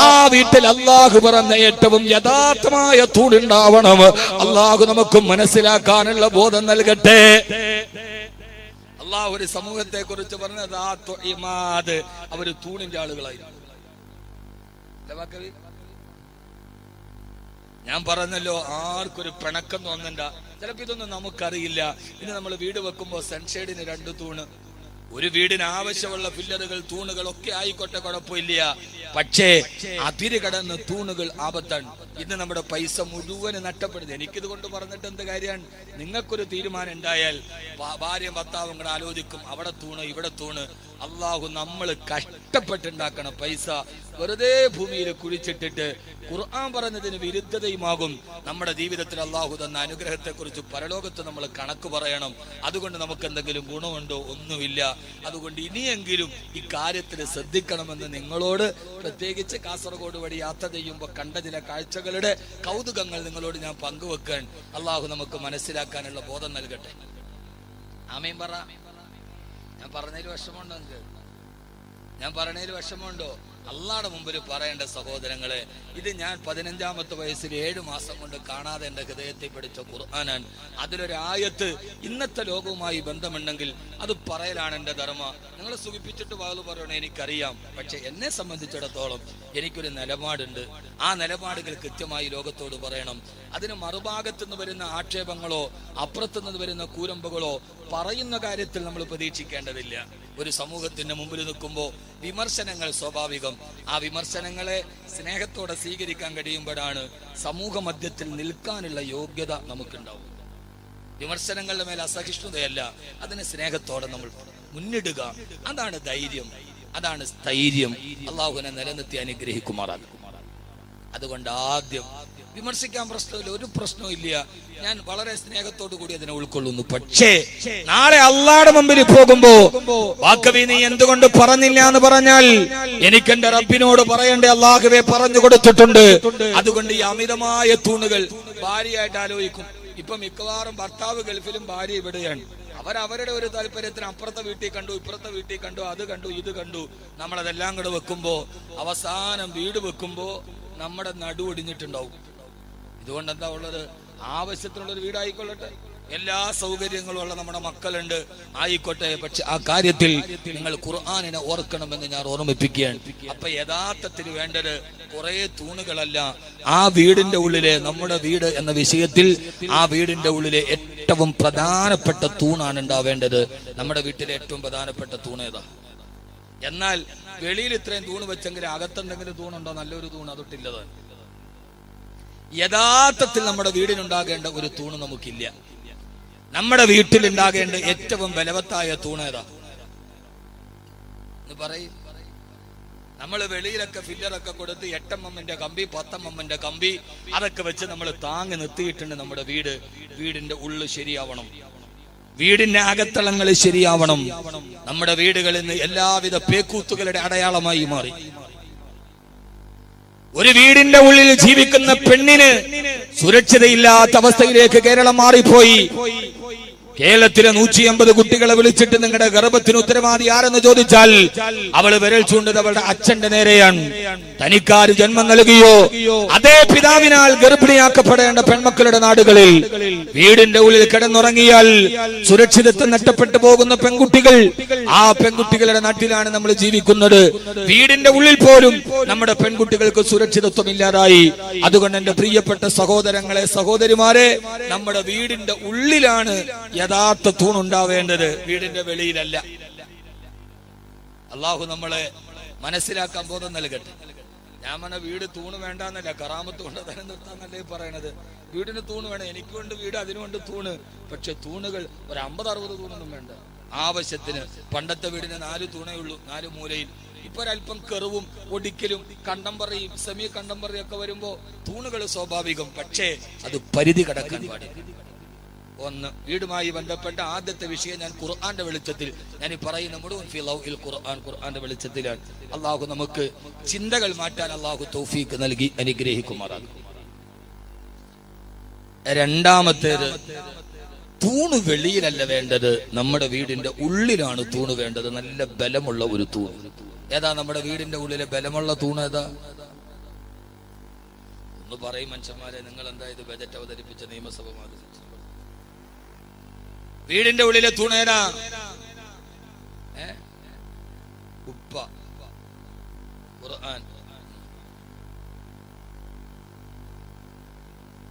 ആ വീട്ടിൽ അള്ളാഹു പറഞ്ഞ ഏറ്റവും യഥാർത്ഥമായ തൂണുണ്ടാവണം. അള്ളാഹു നമുക്ക് മനസ്സിലാക്കാനുള്ള ബോധം നൽകട്ടെ. അള്ളാഹു ഒരു സമൂഹത്തെ കുറിച്ച് പറഞ്ഞത് അവര് തൂണിന്റെ ആളുകളായിരുന്നു. ഞാൻ പറഞ്ഞല്ലോ, ആർക്കൊരു പിണക്കം തോന്നണ്ട. ചിലപ്പോ ഇതൊന്നും നമുക്കറിയില്ല. ഇനി നമ്മൾ വീട് വെക്കുമ്പോ സൺഷെയ്ഡിന് 2 തൂണ്, ഒരു വീടിന് ആവശ്യമുള്ള പില്ലറുകൾ തൂണുകൾ ഒക്കെ ആയിക്കോട്ടെ, കുഴപ്പമില്ല. പക്ഷേ അതിര് കടന്ന് തൂണുകൾ ആപത്താണ്. ഇന്ന് നമ്മുടെ പൈസ മുഴുവന് നഷ്ടപ്പെടുന്നത്. എനിക്കിത് കൊണ്ട് പറഞ്ഞിട്ട് എന്ത് കാര്യമാണ്? നിങ്ങൾക്കൊരു തീരുമാനം ഉണ്ടായാൽ ഭാര്യയും ഭർത്താവും കൂടെ ആലോചിക്കും, അവിടെ തൂണ് ഇവിടെ തൂണ്. അള്ളാഹു നമ്മൾ കഷ്ടപ്പെട്ടുണ്ടാക്കണ പൈസ വെറുതെ ഭൂമിയിൽ കുഴിച്ചിട്ടിട്ട് ഖുർആൻ പറഞ്ഞതിന് വിരുദ്ധതയുമാകും. നമ്മുടെ ജീവിതത്തിൽ അള്ളാഹു തന്ന അനുഗ്രഹത്തെ കുറിച്ച് പരലോകത്ത് നമ്മൾ കണക്ക് പറയണം. അതുകൊണ്ട് നമുക്ക് എന്തെങ്കിലും ഗുണമുണ്ടോ? ഒന്നുമില്ല. അതുകൊണ്ട് ഇനിയെങ്കിലും ഈ കാര്യത്തിൽ ശ്രദ്ധിക്കണമെന്ന് നിങ്ങളോട്, പ്രത്യേകിച്ച് കാസർഗോഡ് വഴി യാത്ര ചെയ്യുമ്പോൾ കണ്ട ചില കാഴ്ചകളുടെ കൗതുകങ്ങൾ നിങ്ങളോട് ഞാൻ പങ്കുവെക്കാൻ അള്ളാഹു നമുക്ക് മനസ്സിലാക്കാനുള്ള ബോധം നൽകട്ടെ. ആമീൻ പറ. ഞാൻ പറഞ്ഞതിൽ വിഷമമുണ്ടോ? ഞാൻ പറഞ്ഞതിൽ വിഷമമുണ്ടോ? അള്ളാഹുടെ മുമ്പിൽ പറയേണ്ട സഹോദരങ്ങളെ, ഇത് ഞാൻ 15ാമത്തെ വയസ്സിൽ 7 മാസം കൊണ്ട് കാണാതെ എന്റെ ഹൃദയത്തിൽ പഠിച്ച ഖുർആനാണ്. അതിലൊരായത്ത് ഇന്നത്തെ ലോകവുമായി ബന്ധമുണ്ടെങ്കിൽ അത് പറയലാണ് എന്റെ ധർമ്മ. നിങ്ങൾ സുഖിപ്പിച്ചിട്ട് വാള് പറയണേ എനിക്കറിയാം. പക്ഷെ എന്നെ സംബന്ധിച്ചിടത്തോളം എനിക്കൊരു നിലപാടുണ്ട്. ആ നിലപാടുകൾ കൃത്യമായി ലോകത്തോട് പറയണം. അതിന് മറുഭാഗത്തുനിന്ന് വരുന്ന ആക്ഷേപങ്ങളോ അപ്പുറത്തുനിന്ന് വരുന്ന കൂരമ്പുകളോ പറയുന്ന കാര്യത്തിൽ നമ്മൾ പ്രതീക്ഷിക്കേണ്ടതില്ല. ഒരു സമൂഹത്തിന്റെ മുമ്പിൽ നിൽക്കുമ്പോൾ വിമർശനങ്ങൾ സ്വാഭാവികം. ആ വിമർശനങ്ങളെ സ്നേഹത്തോടെ സ്വീകരിക്കാൻ കഴിയുമ്പോഴാണ് സമൂഹ മധ്യത്തിൽ നിൽക്കാനുള്ള യോഗ്യത നമുക്കുണ്ടാവും. വിമർശനങ്ങളുടെ മേൽ അസഹിഷ്ണുതയല്ല, അതിനെ സ്നേഹത്തോടെ നമ്മൾ മുന്നിടുക. അതാണ് ധൈര്യം, അതാണ് സ്ഥൈര്യം. അള്ളാഹുവിനെ നിലനിർത്തി അനുഗ്രഹിക്കുമാറാകും. അതുകൊണ്ട് ആദ്യം വിമർശിക്കാൻ പ്രശ്നമില്ല, ഒരു പ്രശ്നവും ഇല്ല. ഞാൻ വളരെ സ്നേഹത്തോടു കൂടി അതിനെ ഉൾക്കൊള്ളുന്നു. പക്ഷേ നാളെ അള്ളാഹുടെ മുമ്പിൽ പോകുമ്പോ വാക്കവി നീ എന്തുകൊണ്ട് പറഞ്ഞില്ല എന്ന് പറഞ്ഞാൽ എനിക്ക് എന്റെ റബ്ബിനോട് പറയണ്ടേ, അള്ളാഹുവെ പറഞ്ഞു കൊടുത്തിട്ടുണ്ട്. അതുകൊണ്ട് ഈ അമിതമായ തൂണുകൾ ഭാര്യയായിട്ട് ആലോചിക്കും. ഇപ്പൊ മിക്കവാറും ഭർത്താവ് ഗൾഫിലും ഭാര്യ ഇവിടെയാണ്. അവരവരുടെ ഒരു താല്പര്യത്തിന് അപ്പുറത്തെ വീട്ടിൽ കണ്ടു, ഇപ്പുറത്തെ വീട്ടിൽ കണ്ടു, അത് കണ്ടു, ഇത് കണ്ടു. നമ്മളതെല്ലാം കൂടെ വെക്കുമ്പോ അവസാനം വീട് വെക്കുമ്പോ നമ്മുടെ നടുവൊടിഞ്ഞിട്ടുണ്ടാവും. ഇതുകൊണ്ട് എന്താ ഉള്ളത്? ആവശ്യത്തിനുള്ളൊരു വീടായിക്കൊള്ളട്ടെ, എല്ലാ സൗകര്യങ്ങളും ഉള്ള നമ്മുടെ മക്കളുണ്ട്, ആയിക്കോട്ടെ. പക്ഷെ ആ കാര്യത്തിൽ നിങ്ങൾ ഖുർആനിനെ ഓർക്കണമെന്ന് ഞാൻ ഓർമ്മിപ്പിക്കുകയാണ്. അപ്പൊ യഥാർത്ഥത്തിൽ വേണ്ടത് കുറെ തൂണുകളല്ല. ആ വീടിന്റെ ഉള്ളിലെ, നമ്മുടെ വീട് എന്ന വിഷയത്തിൽ ആ വീടിന്റെ ഉള്ളിലെ ഏറ്റവും പ്രധാനപ്പെട്ട തൂണാണ് ഉണ്ടാവേണ്ടത്. നമ്മുടെ വീട്ടിലെ ഏറ്റവും പ്രധാനപ്പെട്ട തൂണേതാ? എന്നാൽ വെളിയിൽ ഇത്രയും തൂണ് വെച്ചെങ്കിൽ അകത്തെന്തെങ്കിലും തൂണുണ്ടോ? നല്ലൊരു തൂണ് അതൊട്ടില്ലത്. യഥാർത്ഥത്തിൽ നമ്മുടെ വീടിനുണ്ടാകേണ്ട ഒരു തൂണ് നമുക്കില്ല. നമ്മുടെ വീട്ടിലുണ്ടാകേണ്ട ഏറ്റവും ബലവത്തായ തൂണേതാ എന്ന് പറയും. നമ്മൾ വെളിയിലൊക്കെ ഫില്ലറൊക്കെ കൊടുത്ത് 8 mm കമ്പി, 10 mm കമ്പി അതൊക്കെ വെച്ച് നമ്മൾ താങ്ങി നിർത്തിയിട്ടുണ്ട്. നമ്മുടെ വീടിന്റെ ഉള്ളു ശരിയാവണം, വീടിന്റെ അകത്തളങ്ങൾ ശരിയാവണം. നമ്മുടെ വീടുകളിൽ നിന്ന് എല്ലാവിധ പേക്കൂത്തുകളുടെ അടയാളമായി മാറി. ഒരു വീടിന്റെ ഉള്ളിൽ ജീവിക്കുന്ന പെണ്ണിന് സുരക്ഷിതയില്ലാത്ത അവസ്ഥയിലേക്ക് കേരളം മാറിപ്പോയി. കേരളത്തിലെ 180 കുട്ടികളെ വിളിച്ചിട്ട് നിങ്ങളുടെ ഗർഭത്തിന് ഉത്തരവാദി ആരെന്ന് ചോദിച്ചാൽ അവള് വിരൽ ചൂണ്ടത് അവളുടെ അച്ഛന്റെ നേരെയാണ്. തനിക്കാര് ജന്മം നൽകിയോ അതേ പിതാവിനാൽ ഗർഭിണിയാക്കപ്പെടേണ്ട പെൺമക്കളുടെ നാടുകളിൽ വീടിന്റെ ഉള്ളിൽ കിടന്നുറങ്ങിയാൽ സുരക്ഷിതത്വം നഷ്ടപ്പെട്ടു പോകുന്ന പെൺകുട്ടികൾ, ആ പെൺകുട്ടികളുടെ നാട്ടിലാണ് നമ്മൾ ജീവിക്കുന്നത്. വീടിന്റെ ഉള്ളിൽ പോലും നമ്മുടെ പെൺകുട്ടികൾക്ക് സുരക്ഷിതത്വം ഇല്ലാതായി. അതുകൊണ്ട് എന്റെ പ്രിയപ്പെട്ട സഹോദരങ്ങളെ, സഹോദരിമാരെ, നമ്മുടെ വീടിന്റെ ഉള്ളിലാണ് യഥാർത്ഥ തൂണുണ്ടാവേണ്ടത്, വീടിന്റെ വെളിയിലല്ല. അള്ളാഹു നമ്മളെ മനസ്സിലാക്കാൻ ബോധം നൽകട്ടെ. ഞാൻ പറഞ്ഞ വീട് തൂണ് വേണ്ടെന്നല്ല, കറാമത്ത് കൊണ്ട് തന്നെ നിർത്താന്നല്ലേ പറയണത്. വീടിന് തൂണ് വേണം, എനിക്കുണ്ട് വീട്, അതിനുകൊണ്ട് തൂണ്. പക്ഷെ തൂണുകൾ ഒരു 50-60 തൂണൊന്നും വേണ്ട. ആവശ്യത്തിന്. പണ്ടത്തെ വീടിന് 4 തൂണേ ഉള്ളൂ, 4 മൂലയിൽ. ഇപ്പൊ ഒരല്പം കെറുവും ഒടിക്കലും കണ്ടംപറയും സെമി കണ്ടംപറയും ഒക്കെ വരുമ്പോ തൂണുകൾ സ്വാഭാവികം. പക്ഷേ അത് പരിധി കടക്കാൻ പാടില്ല. ഒന്ന്, വീടുമായി ബന്ധപ്പെട്ട ആദ്യത്തെ വിഷയം ഞാൻ ഖുർആന്റെ വെളിച്ചത്തിൽ ഞാൻ ഈ പറയുന്ന മുഴുവൻ ഖുർആന്റെ വെളിച്ചത്തിലാണ്. അള്ളാഹു നമുക്ക് ചിന്തകൾ മാറ്റാൻ അള്ളാഹു തൗഫീഖ് നൽകി അനുഗ്രഹിക്കുമാറാകും. രണ്ടാമത്തേത്, തൂണ് വെളിയിലല്ല വേണ്ടത്, നമ്മുടെ വീടിന്റെ ഉള്ളിലാണ് തൂണ് വേണ്ടത്. നല്ല ബലമുള്ള ഒരു തൂണ്. ഏതാ നമ്മുടെ വീടിന്റെ ഉള്ളിലെ ബലമുള്ള തൂണ്? ഏതാ? ഒന്ന് പറയും മനുഷ്യന്മാരെ, നിങ്ങൾ എന്താ ഇത് ബജറ്റ് അവതരിപ്പിച്ച നിയമസഭ മാതിരി? വീടിന്റെ ഉള്ളിലെ തൂണേനാ? ഉപ്പ, ഖുർആൻ.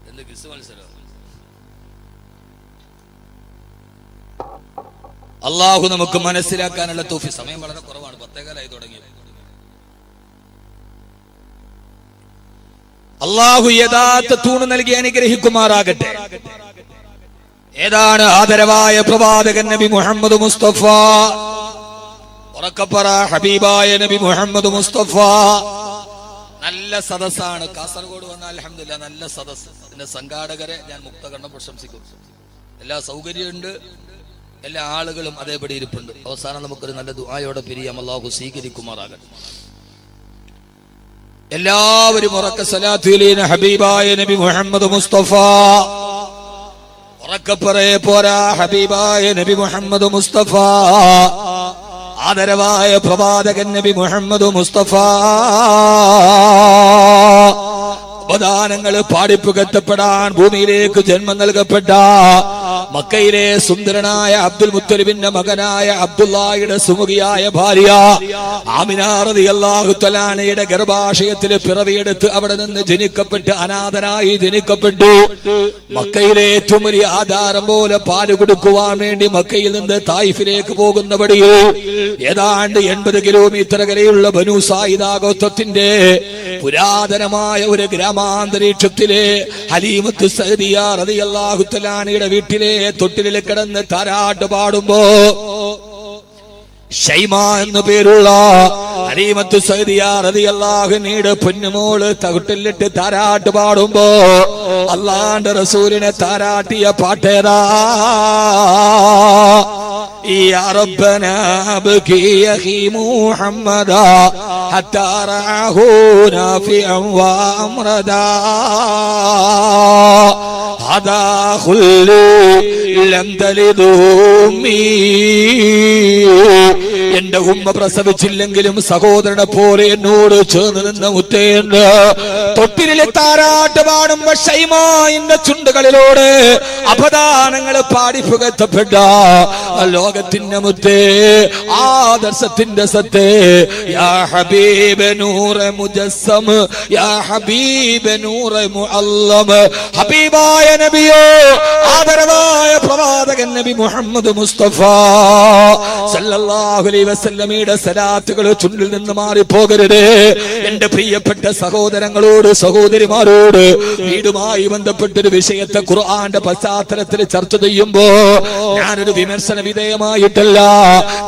എന്ത് ക്വിസ് മത്സരം? അള്ളാഹു നമുക്ക് മനസ്സിലാക്കാനുള്ള തൗഫീഖ്. സമയം വളരെ കുറവാണ്, 10:15 തുടങ്ങി. അള്ളാഹു യഥാർത്ഥ തൂണ് നൽകി അനുഗ്രഹിക്കുമാറാകട്ടെ. ഏതാണ് ആദരവായ പ്രവാചകൻ നബി മുഹമ്മദ് മുസ്തഫ? ഉറക്കപ്പറ, ഹബീബായ നബി മുഹമ്മദ് മുസ്തഫ. നല്ല സദസ്സാണ്. കാസർഗോഡ് വന്നാൽ അൽഹംദുലില്ലാഹ് നല്ല സദസ്സ്. ഇതിന്റെ സംഘാടകരെ ഞാൻ മുക്തകണ്ഠം പ്രശംസിക്കും. എല്ലാ സൗകര്യമുണ്ട്, എല്ലാ ആളുകളും അതേപടി ഇരിപ്പുണ്ട്. അവസാനം നമുക്കൊരു നല്ല ദുആയോടെ പിരിയാം. അല്ലാഹു സ്വീകരിക്കുമാറാകട്ടെ. എല്ലാവരും ഉറക്ക സലാത്തുലീന ഹബീബായ നബി മുഹമ്മദ് മുസ്തഫ. ഉറക്കപ്പറയെ പോരാ, ഹബീബായ നബി മുഹമ്മദ് മുസ്തഫ. ആദരവായ പ്രവാചകൻ നബി മുഹമ്മദ് മുസ്തഫ അവദാനങ്ങൾ പാടിപ്പുകത്തപ്പെടാൻ ഭൂമിയിലേക്ക് ജന്മം നൽകപ്പെട്ട മക്കയിലെ സുന്ദരനായ അബ്ദുൽ മുത്തലിബിന്റെ മകനായ അബ്ദുല്ലാഹിയുടെ സുമുഖിയായ ഭാര്യ ആമിന റളിയല്ലാഹു തആലയുടെ ഗർഭാശയത്തിൽ പിറവിയെടുത്ത് അവിടെ നിന്ന് ജനിക്കപ്പെട്ട് അനാഥനായി ജനിക്കപ്പെട്ടു. മക്കയിലെ ഏറ്റവും വലിയ ആധാരം പോലെ പാല് കൊടുക്കുവാൻ വേണ്ടി മക്കയിൽ നിന്ന് തായിഫിലേക്ക് പോകുന്ന വഴിയിൽ ഏതാണ്ട് 80 കിലോമീറ്റർ അകലെയുള്ള ബനൂ സായിദ ഗോത്രത്തിന്റെ പുരാതനമായ ഒരു ഗ്രാമാന്തരീക്ഷത്തിലെ ഹലീമത്ത് സഅദിയ റളിയല്ലാഹു തആലയുടെ വീട്ടിലെ തൊട്ടിലിൽ കിടന്ന് താരാട്ട് പാടുമ്പോ ഷൈമ എന്നു പേരുള്ള ഹലീമത്ത് സഅദിയ റളിയല്ലാഹു അൻഹയുടെ പൊന്നുമോള് തൊട്ടിലിട്ട് താരാട്ട് പാടുമ്പോ അല്ലാഹുവിന്റെ റസൂലിനെ താരാട്ടിയ പാട്ടേതാ? يا ربنا ابكي يا اخي محمدا حتى رآه نافعا وامردا هذا خلي لم تلد امي. എന്റെ ഉമ്മ പ്രസവിച്ചില്ലെങ്കിലും സഹോദരനെ പോലെ എന്നോട് ചേർന്ന് നിന്ന മുത്തേണ്ട് തൊട്ടിലെ താരാട്ട് പാടുമ്പോ ഷൈമാന്റെ ചുണ്ടുകളിലൂടെ അപദാനങ്ങൾ പാടിപ്പുകത്തപ്പെട്ട ലോകത്തിന്റെ മുത്തേ ആദർശത്തിന്റെ സത്തേ യാ ഹബീബ് നൂറെ മുജസ്സം യാ ഹബീബ് നൂറെ മുഅല്ലം ഹബീബായ നബിയോ ആദരവായ പ്രവാചകൻ നബി മുഹമ്മദ് മുസ്തഫ സല്ലല്ലാഹു അലൈഹി വസല്ലമയുടെ സലാത്തുകൾ ചുണ്ടിൽ നിന്ന് മാറിപ്പോകരുത്. എന്റെ പ്രിയപ്പെട്ട സഹോദരങ്ങളോട് സഹോദരിമാരോട് വീടുമായി ബന്ധപ്പെട്ടൊരു വിഷയത്തെ ഖുർആന്റെ പശ്ചാത്തലത്തിൽ ചർച്ച ചെയ്യുമ്പോ ഞാനൊരു വിമർശന വിധേയമായിട്ടല്ല.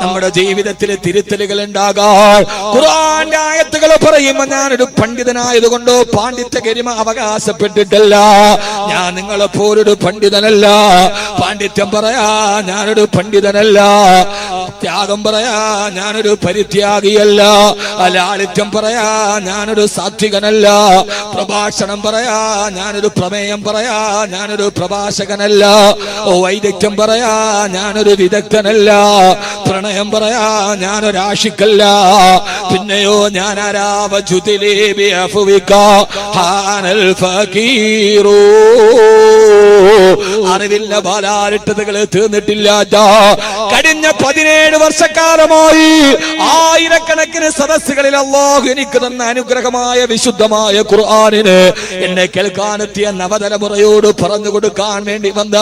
നമ്മുടെ ജീവിതത്തിലെ തിരുത്തലുകൾ ഉണ്ടാകാൻ ഖുർആന്റെ ആയത്തുകൾ പറയുമ്പോ ഞാനൊരു പണ്ഡിതനായതുകൊണ്ടോ പാണ്ഡിത്യ ഗരിമ അവകാശപ്പെട്ടിട്ടല്ല. ഞാൻ നിങ്ങളെപ്പോലൊരു പണ്ഡിതനല്ല. പാണ്ഡിത്യം പറയാ ഞാനൊരു പണ്ഡിതനല്ല. ത്യാഗം പറയാ ഞാനൊരു പരിത്യാഗിയല്ല. ലാളിത്യം പറയാ ഞാനൊരു സാത്വികനല്ല. പ്രഭാഷണം പറയാ ഞാനൊരു പ്രമേയം പറയാ ഞാനൊരു പ്രഭാഷകനല്ല. വൈദഗ്ധ്യം പറയാ ഞാനൊരു വിദഗ്ധനല്ല. പ്രണയം പറയാ ഞാനൊരാഷിക്കല്ല. പിന്നെയോ അറിവില്ല ബാലാരിട്ടതകൾ തീർന്നിട്ടില്ല. കഴിഞ്ഞ 17 വർഷക്കാലമായി ആയിരക്കണക്കിന് സദസ്സുകളിൽ അല്ലാഹു എനിക്ക് തന്ന അനുഗ്രഹമായ വിശുദ്ധമായ ഖുർആനിന് എന്നെ കേൾക്കാനെത്തിയ നവതലമുറയോട് പറഞ്ഞു കൊടുക്കാൻ വേണ്ടി വന്ന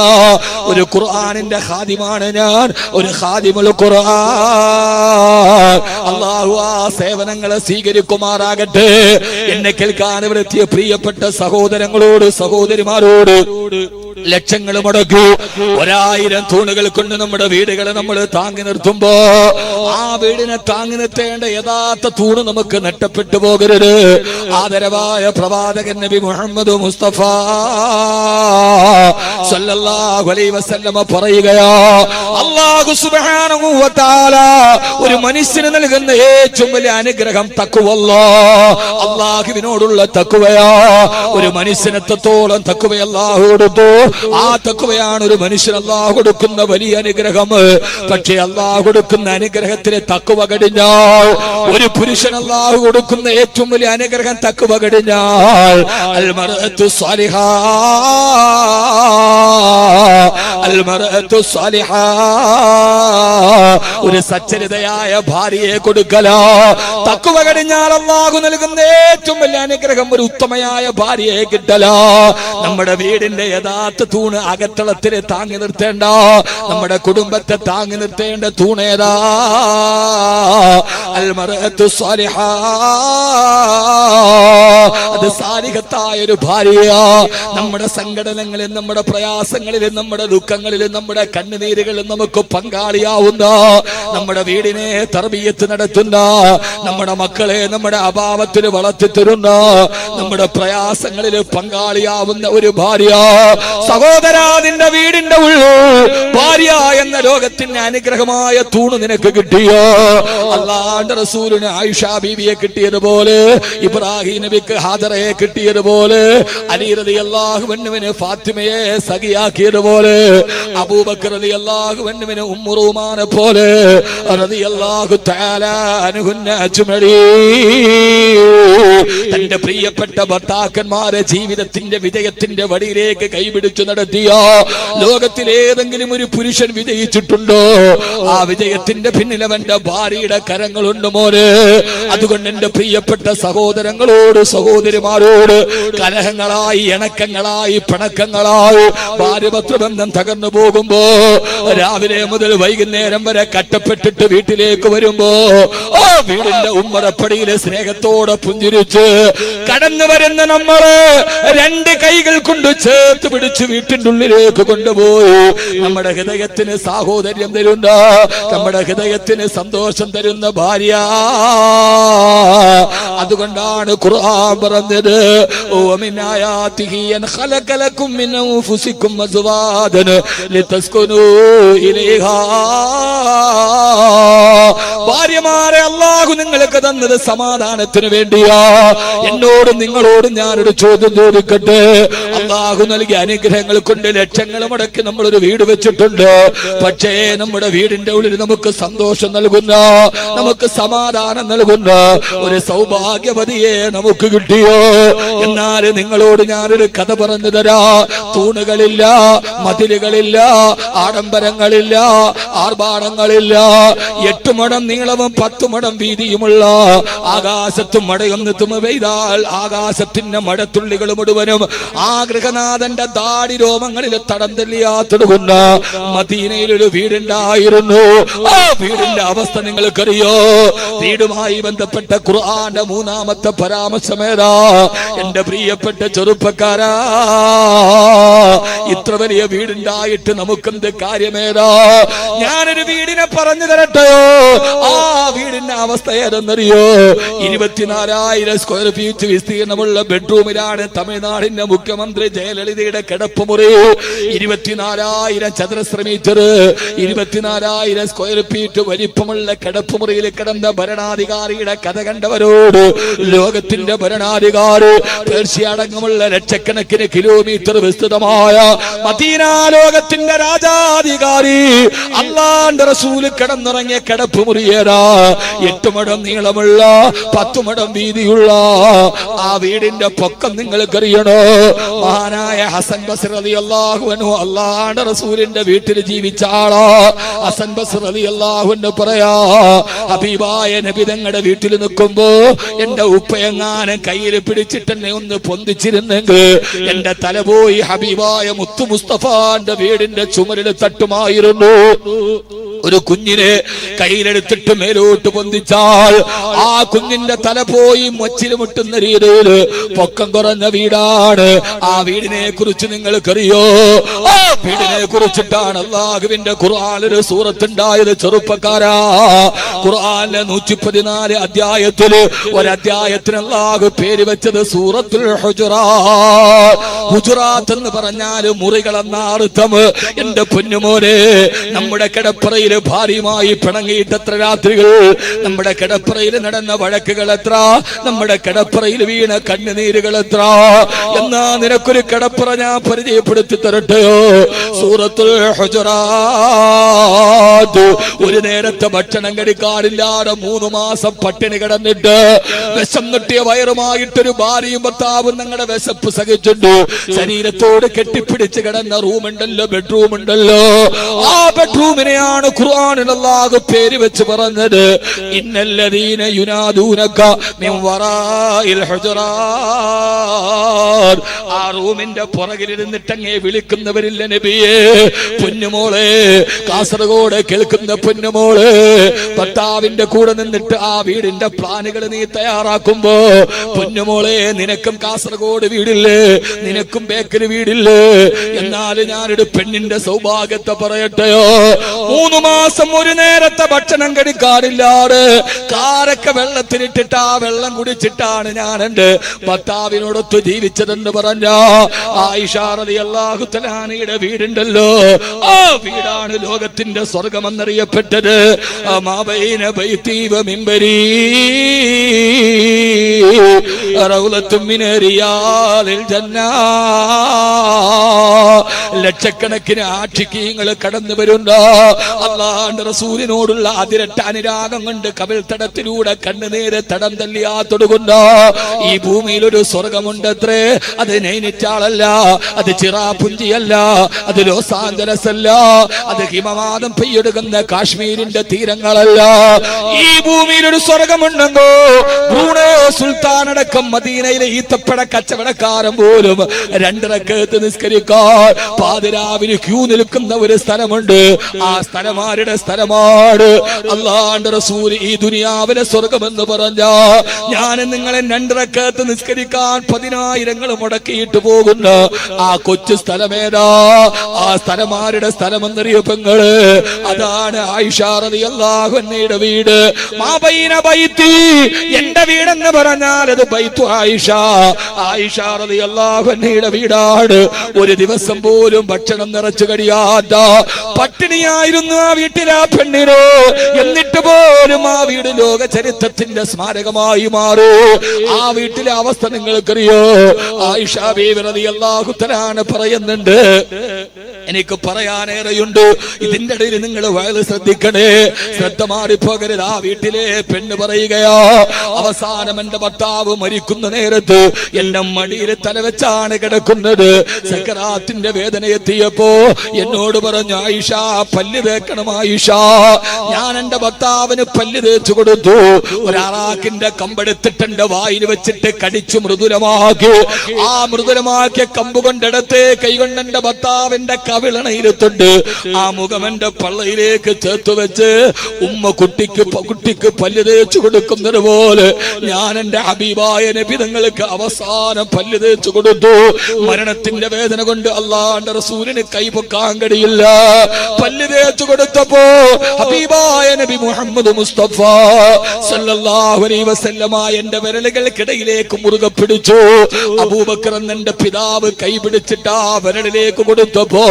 ഒരു ഖുർആനിന്റെ ഖാദിമാണ് ഞാൻ. ഒരു ഖാദിമുൽ ഖുർആൻ. അല്ലാഹു ആ സേവനങ്ങളെ സ്വീകരിക്കുമാറാകട്ടെ. എന്നെ കേൾക്കാൻ ഇവിടെ എത്തിയ പ്രിയപ്പെട്ട സഹോദരങ്ങളോട് സഹോദരിമാരോട് ലക്ഷങ്ങൾ മുടക്കൂ 1000 തൂണുകൾ കൊണ്ട് നമ്മുടെ വീടുകളെ നമ്മൾ താങ്ങി നിർത്തുമ്പോ ആ വീടിനെ താങ്ങി നിർത്തേണ്ട യഥാർത്ഥ തൂണ് നമുക്ക് നഷ്ടപ്പെട്ടു പോകരുത്. ആദരവായ പ്രവാചകൻ നബി മുഹമ്മദ് മുസ്തഫ സല്ലല്ലാഹു അലൈഹി വസല്ലമ പറയുകയാ, അല്ലാഹു സുബ്ഹാനഹു വ തആല ഒരു മനുഷ്യന് നൽകുന്ന ഏറ്റവും വലിയ അനുഗ്രഹം തഖ്വല്ലാഹ്. അല്ലാഹുവിനോടുള്ള തഖ്വയാ. ഒരു മനുഷ്യന് എത്രത്തോളം തഖ്വ അല്ലാഹു കൊടുത്തു, ആ തഖ്വയാണ് ഒരു മനുഷ്യന് അല്ലാഹു കൊടുക്കുന്ന വലിയ അനുഗ്രഹം. പക്ഷേ അല്ലാഹു കൊടുക്കുന്ന അനുഗ്രഹത്തിലെ തഖ്വ കടിഞ്ഞാൽ, ഒരു പുരുഷൻ അല്ലാഹു കൊടുക്കുന്ന ഏറ്റവും വലിയ അനുഗ്രഹം തഖ്വ കടിഞ്ഞാൽ, അൽ മർഅത്തു സ്വാലിഹാ അൽ മർഅത്തു സ്വാലിഹാ ഒരു സച്ചരിതയായ ഭാര്യയെ കൊടുക്കല. തഖ്വ കടിഞ്ഞാൽ അല്ലാഹു നൽകുന്ന ഏറ്റവും വലിയ അനുഗ്രഹം ഒരു ഉത്തമയായ ഭാര്യയെ കിട്ടല. നമ്മുടെ വീടിന്റെ യഥാർത്ഥ തൂണ് അകത്തളത്തിലെ താങ്ങി നിർത്തേണ്ട, നമ്മുടെ കുടുംബത്തെ താങ്ങി നിർത്തേണ്ട തൂണേതാ? അൽ മർഅത്തു സ്വാലിഹാ. അത് സാലിഹത്തായ ഒരു ഭാര്യയാ. നമ്മുടെ സങ്കടങ്ങളിലും നമ്മുടെ പ്രയാസങ്ങളിലും നമ്മുടെ ദുഃഖങ്ങളിലും നമ്മുടെ കണ്ണുനീരുകളിലും നമുക്ക് പങ്കാളിയാവുന്ന, നമ്മുടെ വീടിനെ തർബിയത്ത് നടത്തുന്ന, നമ്മുടെ മക്കളെ നമ്മുടെ അഭാവത്തിന് വളർത്തിത്തരുന്ന, നമ്മുടെ പ്രയാസങ്ങളിൽ പങ്കാളിയാവുന്ന ഒരു ഭാര്യ. സഹോദരാ, നിന്റെ വീടിന്റെ ഉള്ളിൽ ഭാര്യ എന്ന ലോകത്തിന്റെ അനുഗ്രഹമായ തൂണ് നിനക്ക് കിട്ടിയോ? അല്ലാഹുവിന്റെ റസൂലിന് ആയിഷ ബീവിയെ കിട്ടിയതുപോലെ ഇബ്രാഹിം നബിക്ക് ഹാജറയെ കിട്ടിയതുപോലെ, അലി റളിയല്ലാഹു അൻഹുവിനെ ഫാത്തിമയെ സഖിയാക്കിയതുപോലെ, അബൂബക്കർ റളിയല്ലാഹു അൻഹുവിനെ ഉമ്മു റൂമാനെ പോലെ റളിയല്ലാഹു തആല അൻഹുന്ന അജ്മഈൻ തന്റെ പ്രിയപ്പെട്ട ഭർത്താക്കന്മാരെ ജീവിതത്തിന്റെ വിജയത്തിന്റെ വഴിയിലേക്ക് കൈപിടിച്ചു നടത്തിയ ലോകത്തിലേതെങ്കിലും ഒരു പുരുഷൻ വിജയിച്ചിട്ടുണ്ടോ? ആ വിജയത്തിന്റെ പിന്നിൽ അവന്റെ ഭാര്യയുടെ കരങ്ങളുണ്ട് മോനെ. അതുകൊണ്ട് എന്റെ പ്രിയപ്പെട്ട സഹോദരങ്ങളോട് സഹോദരിമാരോട് കലഹങ്ങളായി, ഇണക്കങ്ങളായി, പിണക്കങ്ങളായി ഭാര്യഭർത്തൃബന്ധം തകർന്നു പോകുമ്പോ, രാവിലെ മുതൽ വൈകുന്നേരം വരെ കട്ടപ്പെട്ടിട്ട് വീട്ടിലേക്ക് വരുമ്പോ ആ വീടിന്റെ ഉമ്മറപ്പടിയിലെ സ്നേഹത്തോടെ പുഞ്ചിരിച്ച് കടന്നു വരുന്ന നമ്മള് രണ്ട് കൈകൾ കൊണ്ട് ചേർത്ത് പിടിച്ച് വീട്ടിന്റെ ഉള്ളിലേക്ക് കൊണ്ടുപോയി നമ്മുടെ ഹൃദയത്തിന് സാഹോദര്യം തരുന്ന, നമ്മുടെ ഹൃദയത്തിന് സന്തോഷം തരുന്ന ഭാര്യ. അതുകൊണ്ടാണ് ഖുർആൻ പറഞ്ഞത്, വമിൻ ആയാതിഹി അൻ ഖലഖ ലക്കും മിൻ അൻഫുസികും അസ്വാദൻ ലിതസ്കുനൂ ഇലൈഹാ. ഭാര്യമാരെ അല്ലാഹു നിങ്ങൾക്ക് തന്നത് സമാധാനത്തിന് വേണ്ടിയാ. എന്നോടും നിങ്ങളോടും ഞാനൊരു ചോദ്യം ചോദിക്കട്ടെ. അല്ലാഹു നൽകിയ അനുഗ്രഹങ്ങൾ കൊണ്ട് ലക്ഷങ്ങൾ മുടക്കി നമ്മളൊരു വീട് വെച്ചിട്ടുണ്ട്. പക്ഷേ നമ്മുടെ വീടിന്റെ ഉള്ളിൽ നമുക്ക് സന്തോഷം നൽകുന്ന, നമുക്ക് സമാധാനം നൽകുന്ന ഒരു സൗഭാഗ്യവതിയെ നമുക്ക് കിട്ടിയോ? എന്നാൽ നിങ്ങളോട് ഞാനൊരു കഥ പറഞ്ഞു തരാ. തൂണുകളില്ല, മതിലുകളില്ല, ആഡംബരങ്ങളില്ല, ആർഭാടങ്ങളില്ല, 8 മടം നീളവും 10 മടം വീതിയുമുള്ള ആകാശത്തും മടയൊന്ന് തുമ്മ പെയ്താൽ ആകാശത്തിന്റെ മഴത്തുള്ളികൾ മുഴുവനും ആ ഗൃഹനാഥന്റെ ദാടി രോമങ്ങളിൽ തടം തെല്ലിയാത്തൊടുക്കുന്ന മദീനയിലൊരു വീടുണ്ടായിരുന്നു. ആ വീടിന്റെ അവസ്ഥ നിങ്ങൾക്കറിയോ? വീടുമായി ബന്ധപ്പെട്ട ഖുർആന്റെ 3ാമത്തെ പരാമർശമേതാ? എന്റെ പ്രിയപ്പെട്ട ചെറുപ്പക്കാരാ, ഇത്ര വലിയ വീടുണ്ടായിട്ട് നമുക്കെന്ത് കാര്യമേതാ? ഞാനൊരു വീടിനെ പറഞ്ഞു തരട്ടെയോ? ആ വീടിന്റെ അവസ്ഥ ഏതെന്നറിയോ? 24,000 സ്ക്വയർ ഫീറ്റ് വിസ്തീർണമുള്ള ബെഡ്റൂമിലാണ് തമിഴ്നാടിന്റെ മുഖ്യമന്ത്രി ജയലളിതയുടെ കിടപ്പുമുറി. 24,000 ചതുരശ്ര മീറ്റർ, 24,000 സ്ക്വയർ ഫീറ്റ് വലിപ്പമുള്ള കിടപ്പുമുറിയിൽ കിടന്ന ഭരണാധികാരിയുടെ കഥ കണ്ടവരോട്, ലോകത്തിന്റെ ഭരണാധികാരി പേർഷ്യ അടക്കമുള്ള ലക്ഷക്കണക്കിന് കിലോമീറ്റർ വിസ്തൃതമായ മദീന ലോകത്തിന്റെ രാജാധികാരി അല്ലാഹുവിന്റെ റസൂല് കിടന്നിറങ്ങിയ കിടപ്പുമുറിയേതാ? 8 മടം നീളമുള്ള 10 മടം വീതിയുള്ള ആ വീടിന്റെ പൊക്കം നിങ്ങൾക്കറിയണോ? മഹാനായ ഹസൻ ബസ്രി റളിയല്ലാഹു അൻഹു അല്ലാഹുവിന്റെ റസൂലിന്റെ വീട്ടിൽ ജീവിച്ച ആളാ. ഹസൻ ബസ്രി റളിയല്ലാഹു അൻഹു പറയാ, ഹബീബായ നബി തങ്ങളുടെ വീട്ടിൽ നിൽക്കുമ്പോ എന്റെ ഉപ്പയെങ്ങാനും കയ്യിൽ പിടിച്ചിട്ട് എന്നെ ഒന്ന് പൊന്തിച്ചിരുന്നെങ്കിൽ എന്റെ തല പോയി ഹബീബായ മുത്തു മുസ്തഫാന്റെ വീടിന്റെ ചുമരിൽ തട്ടുമായിരുന്നു. ഒരു കുഞ്ഞിനെ കയ്യിലെടുത്തിട്ട് മേലോട്ട് പൊന്തിച്ചാൽ ആ കുഞ്ഞിന്റെ തല പോയി മച്ചിൽ മുട്ടുന്ന രീതിയിൽ പൊക്കം കുറഞ്ഞ വീടാണ്. ആ വീടിനെ കുറിച്ച് നിങ്ങൾക്കറിയോ? ആ വീടിനെ കുറിച്ചിട്ടാണ് അല്ലാഹുവിന്റെ ഖുർആനിൽ സൂറത്തുണ്ടായത്. ചെറുപ്പക്കാരാ, ഖുർആനിലെ 114 അധ്യായത്തില് ഒരധ്യായത്തിന് അല്ലാഹു പേര് വെച്ചത് സൂറത്തുൽ ഹുജറാത്ത്. ഹുജറാത്ത് എന്ന് പറഞ്ഞാൽ മുറികൾ എന്ന അർത്ഥം. എന്റെ പൊന്നുമോനെ, നമ്മുടെ കിടപ്പറയിൽ ഭാര്യയുമായി പിണങ്ങിയിട്ട് എത്ര രാത്രികൾ, നമ്മുടെ കിടപ്പറയിൽ നടന്ന വഴക്കുകൾ എത്ര, നമ്മുടെ കിടപ്പറയിൽ വീണ കണ്ണുനീരുകൾ എത്ര. എന്നാ നിനക്കൊരു കിടപ്പറ ഞാൻ പരിചയപ്പെടുത്തി തരട്ടെയോ? സൂറത്തുൽ ഹുജറാത്ത്. ഒരു നേരത്തെ ഭക്ഷണം കഴിക്കാറില്ലാതെ 3 മാസം പട്ടിണി കിടന്നിട്ട് വിഷം നെട്ടിയ വയറുമായിട്ടൊരു ഭാര്യയും ഭർത്താവും നിങ്ങളുടെ വിശപ്പ് സഹിച്ചിട്ടു ശരീരത്തോട് കെട്ടിപ്പിടിച്ച് കിടന്ന റൂമുണ്ടല്ലോ, ബെഡ്റൂം ഉണ്ടല്ലോ. ആ ബെഡ്റൂമിനെയാണ് ഖുർആനിൽ അല്ലാഹു പേര് വെച്ച് പറഞ്ഞത്, ഇന്നല്ലദീന യുനാദൂനക മിൻ വറാഇൽ ഹുജറാത്ത്. ആ റൂമിന്റെ പുറകിൽ ഇരുന്നിട്ട് അങ്ങേ വിളിക്കുന്നവരില്ല നബിയേ. പൊന്നുമോളെ, കാസർഗോഡ് കേൾക്കുന്ന പൊന്നുമോളെ, ഭർത്താവിന്റെ കൂടെ നിന്നിട്ട് ആ വീടിന്റെ പ്ലാനുകൾ നീ തയ്യാറാക്കുമ്പോ, പൊന്നുമോളെ, നിനക്കും കാസർഗോഡ് വീടില്ലേ, നിനക്കും ബേക്കറി വീടില്ലേ? എന്നാൽ ഞാനൊരു പെണ്ണിന്റെ സൗഭാഗ്യത്തെ പറയട്ടെയോ? 3 മാസം ഒരു നേരത്തെ ഭക്ഷണം കഴിക്കാറില്ലാതെ കാരൊക്കെ വെള്ളത്തിലിട്ടിട്ട് ആ വെള്ളം കുടിച്ചിട്ടാണ് ഞാൻ എന്റെ ഭർത്താവിനോടൊത്ത് ജീവിച്ചതെന്ന് പറഞ്ഞ ആയിഷ റളിയല്ലാഹു തആലയുടെ വീടുണ്ടല്ലോ, ആ വീടാണ് ലോകത്തിന്റെ സ്വർഗമെന്നറിയപ്പെട്ടത്. മാബൈന ബൈതി വ മിൻബരി റൗളത്തും മിൻ റിയാലിൽ ജന്ന. ലക്ഷക്കണക്കിന് ആഷിഖീങ്ങൾ കടന്നു വരുന്ന അല്ലാഹുവിന്റെ റസൂലിനോടുള്ള അതിരട്ട അനുരാഗം കൊണ്ട് കവിൾ തടത്തിലൂടെ കണ്ണുനീര് തടം തല്ലിയാത്തൊടുകുന്ന ഈ ഭൂമിയിൽ ഒരു സ്വർഗമുണ്ടത്രേ. അത് നൈനിറ്റാളല്ല, അത് ചിറാപുഞ്ചിയല്ല, അത് ലോസ് ആഞ്ചലസ് അല്ല, അത് ഹിമവാദം പെയ്യൊടുക്കുന്ന കാശ്മീരിന്റെ തീരങ്ങളല്ല. ഈ ഭൂമിയിൽ ഒരു സ്വർഗമുണ്ടെന്നോ ബ്രൂണേ സുൽത്താനടക്കം മദീനയിലെ ഈത്തപ്പഴ കച്ചവടക്കാരൻ പോലും 2 റക്അത്ത് നിസ്കരിക്കാൻ പാതിരാവിന് ക്യൂ നിൽക്കുന്ന ഒരു സ്ഥലമുണ്ട്. ആ സ്ഥലമാരുടെ സ്ഥലമാണ് അല്ലാഹുവിന്റെ റസൂൽ ഈ ദുനിയാവിലെ സ്വർഗമെന്ന് പറഞ്ഞ ഞാൻ നിങ്ങളെ 2 റക്അത്ത് നിസ്കരിക്കാൻ 10,000 മുടക്കിയിട്ട് പോകുന്ന ആ കൊച്ചു സ്ഥലമേതാ? ആ സ്ഥലമാരുടെ സ്ഥലമെന്നറിയപ്പെങ്ങള് അതാണ് ആയിഷ റളിയല്ലാഹു അൻഹയുടെ വീട്. മാബൈന ബൈത്തി, എന്റെ വീടെന്ന് പറഞ്ഞാൽ അത് ബൈത്തു ആയിഷ. ആയിഷ റളിയല്ലാഹു അൻഹയുടെ വീടാണ്. ഒരു ദിവസം പോലും ഭക്ഷണം നിറച്ചു കഴിയാത്ത പട്ടിണിയായിരുന്നു ആ വീട്ടിലെ ആ പെണ്ണിനോ. എന്നിട്ട് പോലും ആ വീട് ലോക ചരിത്രത്തിന്റെ സ്മാരകമായി മാറൂ. ആ വീട്ടിലെ അവസ്ഥ നിങ്ങൾക്കറിയോ? ആയിഷ ബീവി റളിയല്ലാഹു തആല പറയുന്നുണ്ട്, എനിക്ക് പറയാനേറെയുണ്ട്, ഇതിന്റെ ഇടയിൽ നിങ്ങൾ വളരെ ശ്രദ്ധിക്കണേ, ശ്രദ്ധ മാറിപ്പോകരുത്. ആ വീട്ടിലെ പെണ്ണ് പറയുകയോ, അവസാനം എന്റെ ഭർത്താവ് മരിക്കുന്ന നേരത്ത് എന്റെ മടിയിൽ തലവെച്ചാണ് കിടക്കുന്നത്. സക്കറാത്തിന്റെ വേദന എത്തിയപ്പോ എന്നോട് പറഞ്ഞു, ആയിഷ പല്ല് തേക്കണം ആയിഷ. ഞാൻ എന്റെ ഭർത്താവിന് പല്ല് തേച്ചു കൊടുത്തു. ഒരാറാക്കിന്റെ കമ്പെടുത്തിട്ട് എന്റെ വായിൽ വെച്ചിട്ട് കടിച്ചു മൃദുലമാക്കി. ആ മൃദുലമാക്കിയ കമ്പ് കൊണ്ടെടുത്ത് കൈകൊണ്ട് എന്റെ ഭർത്താവിന്റെ കവിളണയിരുത്തുണ്ട്. ആ മുഖം എന്റെ പള്ളയിലേക്ക് ചേർത്ത് വെച്ച് ഉമ്മ കുട്ടിക്ക് പല്ല് തേച്ചു കൊടുക്കുന്നത് പോലെ ഞാൻ എന്റെ ഹബീബായ നബി തങ്ങൾക്ക് അവസാനം പല്ല് തേച്ചു കൊടുത്തു. മരണത്തിന്റെ വേദന കൊണ്ട് അല്ലാഹുവിന്റെ റസൂലിന് കൈപൊക്കാൻ കഴിയില്ല. പല്ല് തേച്ചു കൊടുത്തപ്പോ ഹബീബായ നബി മുഹമ്മദ് മുസ്തഫ സല്ലല്ലാഹു അലൈഹി വസല്ലമ എന്റെ വിരലുകൾക്കിടയിലേക്ക് മുറുകെ പിടിച്ചു. അബൂബക്കർ എന്റെ പിതാവ് കൈ പിടിച്ചിട്ട് ആ വിരലിലേക്ക് കൊടുത്തപ്പോ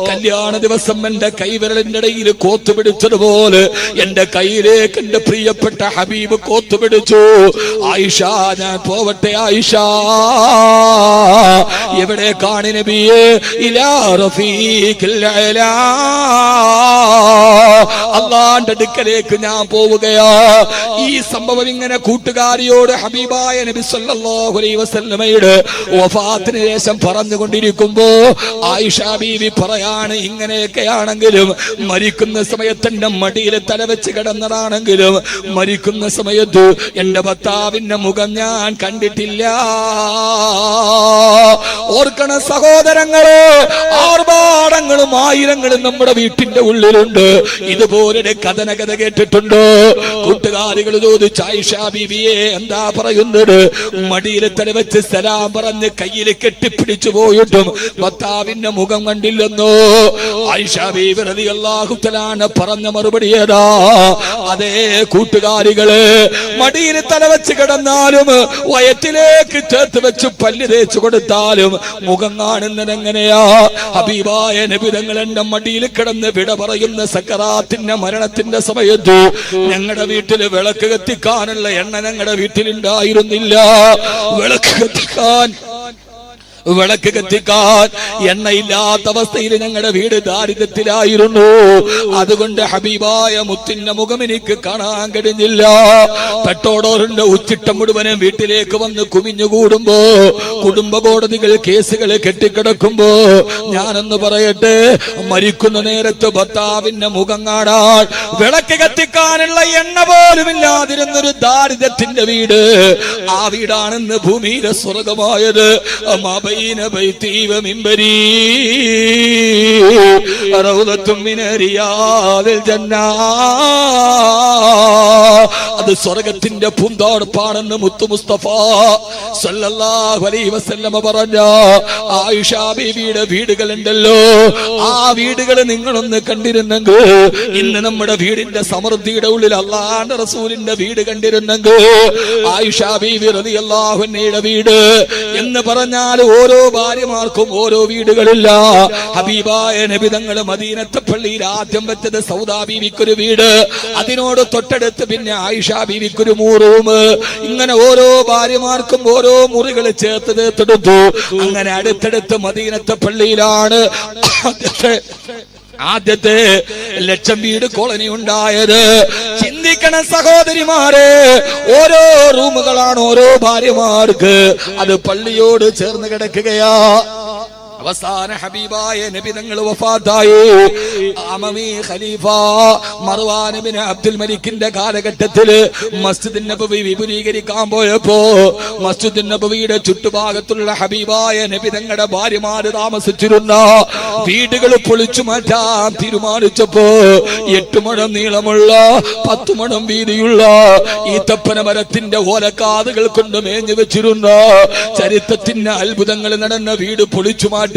കല്യാണ ദിവസം എന്റെ കൈവിരലിന്റെ ഇടയിൽ കോത്തുപിടിച്ചതുപോലെ എന്റെ കൈയിലേക്ക് എന്റെ പ്രിയപ്പെട്ട ഹബീബ് കോത്തുപിടിച്ചു. ആയിഷ, ഞാൻ പോവട്ടെ ആയിഷ. എവിടെ കാണി നബിയേ? ഇലാ റഫീഖിൽ അലാ, അല്ലാഹുവിന്റെ അടുക്കലേക്ക് ഞാൻ പോവുകയാ. ഈ സംഭവം ഇങ്ങനെ കൂട്ടുകാരിയോട് ഹബീബായ നബി സല്ലല്ലാഹു അലൈഹി വസല്ലമയുടെ വഫാത്തിന് ശേഷം പറഞ്ഞുകൊണ്ടിരിക്കുമ്പോ ആയിഷ ബീവി പറയാണ്, ഇങ്ങനെയൊക്കെയാണെങ്കിലും മരിക്കുന്ന സമയത്ത് എന്റെ മടിയിൽ തലവെച്ച് കിടന്നതാണെങ്കിലും മരിക്കുന്ന സമയത്ത് എന്റെ ഭർത്താവിന്റെ മുഖം ഞാൻ കണ്ടിട്ടില്ല. ഓർക്കണ സഹോദരങ്ങളെ, ആർഭാടങ്ങളും ആയിരങ്ങളും നമ്മുടെ വീട്ടിന്റെ ഉള്ളിലുണ്ട്. ഇതുപോലൊരു കഥന കേട്ടിട്ടുണ്ടോ? കൂട്ടുകാരികൾ ചോദിച്ചു, ആയിഷ ബീവിയെ എന്താ പറയുന്നത്? മടിയിൽ തലവെച്ച് സലാം പറഞ്ഞ് കയ്യിൽ കെട്ടിപ്പിടിച്ചു പോയിട്ടും ഭർത്താവിന്റെ മുഖം കണ്ടില്ലെന്നോ? ആയിഷ ബീവി റളിയല്ലാഹു തആല പറഞ്ഞ മറുപടി ഏതാ? അതേ കൂട്ടുകാരികളെ, മടിയിൽ തലവെച്ച് കിടന്നാലും വയറ്റിലേക്ക് ചേർത്ത് വെച്ച് പല്ല് തേച്ചു കൊടുത്താലും മുഖം കാണുന്നത് എങ്ങനെയാ? ഹബീബായ നബി തങ്ങൾ എന്റെ മടിയിൽ കിടന്ന് വിട പറയുന്ന സക്കറാത്തിന്റെ മരണത്തിന്റെ സമയത്ത് ഞങ്ങളുടെ വീട്ടില് വിളക്ക് കത്തിക്കാനുള്ള എണ്ണ ഞങ്ങളുടെ വീട്ടിലുണ്ടായിരുന്നില്ല. വിളക്ക് കത്തിക്കാൻ എണ്ണയില്ലാത്ത അവസ്ഥയിൽ ഞങ്ങളുടെ വീട് ദാരിദ്ര്യത്തിലായിരുന്നു. അതുകൊണ്ട് ഹബീബായ മുത്തിന്റെ മുഖം എനിക്ക് കാണാൻ കഴിഞ്ഞില്ല. പെട്ടോടോറിന്റെ ഉച്ചിട്ടം മുഴുവനും വീട്ടിലേക്ക് വന്ന് കുമിഞ്ഞുകൂടുമ്പോ, കുടുംബ കോടതികൾ കേസുകൾ കെട്ടിക്കിടക്കുമ്പോ ഞാനൊന്ന് പറയട്ടെ, മരിക്കുന്ന നേരത്ത് ഭർത്താവിന്റെ മുഖം കാണാൻ വിളക്ക് കത്തിക്കാനുള്ള എണ്ണ പോലും ഇല്ലാതിരുന്നൊരു ദാരിദ്ര്യത്തിന്റെ വീട്. ആ വീടാണെന്ന് ഭൂമിയിലെ സ്വർഗമായത്. ബൈന ബൈതി വ മിൻബരി റൗദത്തും മിൻ റിയാദിൽ ജന്ന. അത് സ്വർഗത്തിന്റെ പൂന്തോടപ്പാണെന്ന് മുത്തു മുസ്തഫ സല്ലല്ലാഹു അലൈഹി വസല്ലമ പറഞ്ഞ ആയിഷ ബീവിയുടെ വീടുകളുണ്ടല്ലോ, ആ വീടുകൾ നിങ്ങളൊന്ന് കണ്ടിരുന്നെങ്കിൽ, ഇന്ന് നമ്മുടെ വീടിന്റെ സമൃദ്ധിയുടെ ഉള്ളിൽ അല്ലാഹുവിന്റെ റസൂലിന്റെ വീട് കണ്ടിരുന്നെങ്കിൽ, ആയിഷ ബീവി റളിയല്ലാഹു അൻഹയുടെ വീട് എന്ന് പറഞ്ഞാൽ ഓരോ ഭാര്യമാർക്കും ഓരോ വീടുകളില്ല. ഹബീബായ നബി തങ്ങൾ മദീനത്തെ പള്ളിയിൽ ആദ്യം വെച്ചത് സൗദാ ബീവിക്കൊരു വീട്, അതിനോട് തൊട്ടടുത്ത് പിന്നെ ആയിഷ ബീവിക്കൊരു റൂം, ഇങ്ങനെ ഓരോ ഭാര്യമാർക്കും ഓരോ മുറികൾ ചേർത്ത് തീർത്തെടുത്തു. അങ്ങനെ അടുത്തടുത്ത് മദീനത്തെ പള്ളിയിലാണ് ആദ്യത്തെ 1,00,000 വീട് കോളനി ഉണ്ടായത്. ചിന്തിക്കണം സഹോദരിമാരെ, ഓരോ റൂമുകളാണ് ഓരോ ഭാര്യമാർക്ക്, അത് പള്ളിയോട് ചേർന്ന് കിടക്കുകയാ. അവസാന ഹബീബായ നബി തങ്ങൾ വഫാത്തായി. അമവി ഖലീഫ മർവാൻ ഇബ്നു അബ്ദുൽ മലിക്കിന്റെ കാലഘട്ടത്തില് മസ്ജിദ് നബവി വിപുലീകരിക്കാൻ പോയപ്പോ മസ്ജിദ് നബവിയുടെ ചുറ്റുഭാഗത്തുള്ള ഹബീബായ നബി തങ്ങളുടെ ഭാര്യമാര് താമസിച്ചിരുന്ന വീടുകൾ പൊളിച്ചു മാറ്റാൻ തീരുമാനിച്ചപ്പോ 8 മുഴം നീളമുള്ള 10 മുഴം വീതിയുള്ള ഈത്തപ്പന മരത്തിന്റെ ഓലക്കാതുകൾ കൊണ്ട് മേഞ്ഞു വെച്ചിരുന്ന ചരിത്രത്തിന്റെ അത്ഭുതങ്ങൾ നടന്ന വീട് പൊളിച്ചു മാറ്റി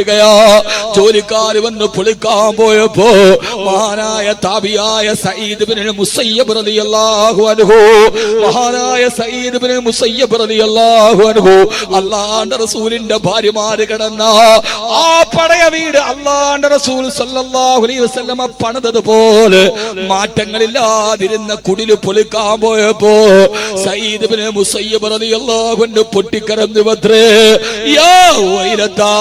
ജോലിക്കാര് വന്ന് പൊളിക്കാൻ പോയപ്പോ മഹാനായ താബിയായ സഈദ് ഇബ്നുൽ മുസയ്യബ് റളിയല്ലാഹു അൻഹു, മഹാനായ സഈദ് ഇബ്നുൽ മുസയ്യബ് റളിയല്ലാഹു അൻഹു അല്ലാഹുവിന്റെ റസൂലിന്റെ ഭാര്യമാര് കിടന്ന ആ പഴയ വീട് അല്ലാഹുവിന്റെ റസൂൽ സല്ലല്ലാഹു അലൈഹി വസല്ലമ പണിതതുപോലെ മാറ്റങ്ങളില്ലാതിരുന്ന കുടില് പൊളിക്കാൻ പോയപ്പോ സഈദ് ഇബ്നുൽ മുസയ്യബ് റളിയല്ലാഹു അൻഹു പൊട്ടിക്കരഞ്ഞു വത്രേ, യാ വൈലതാ,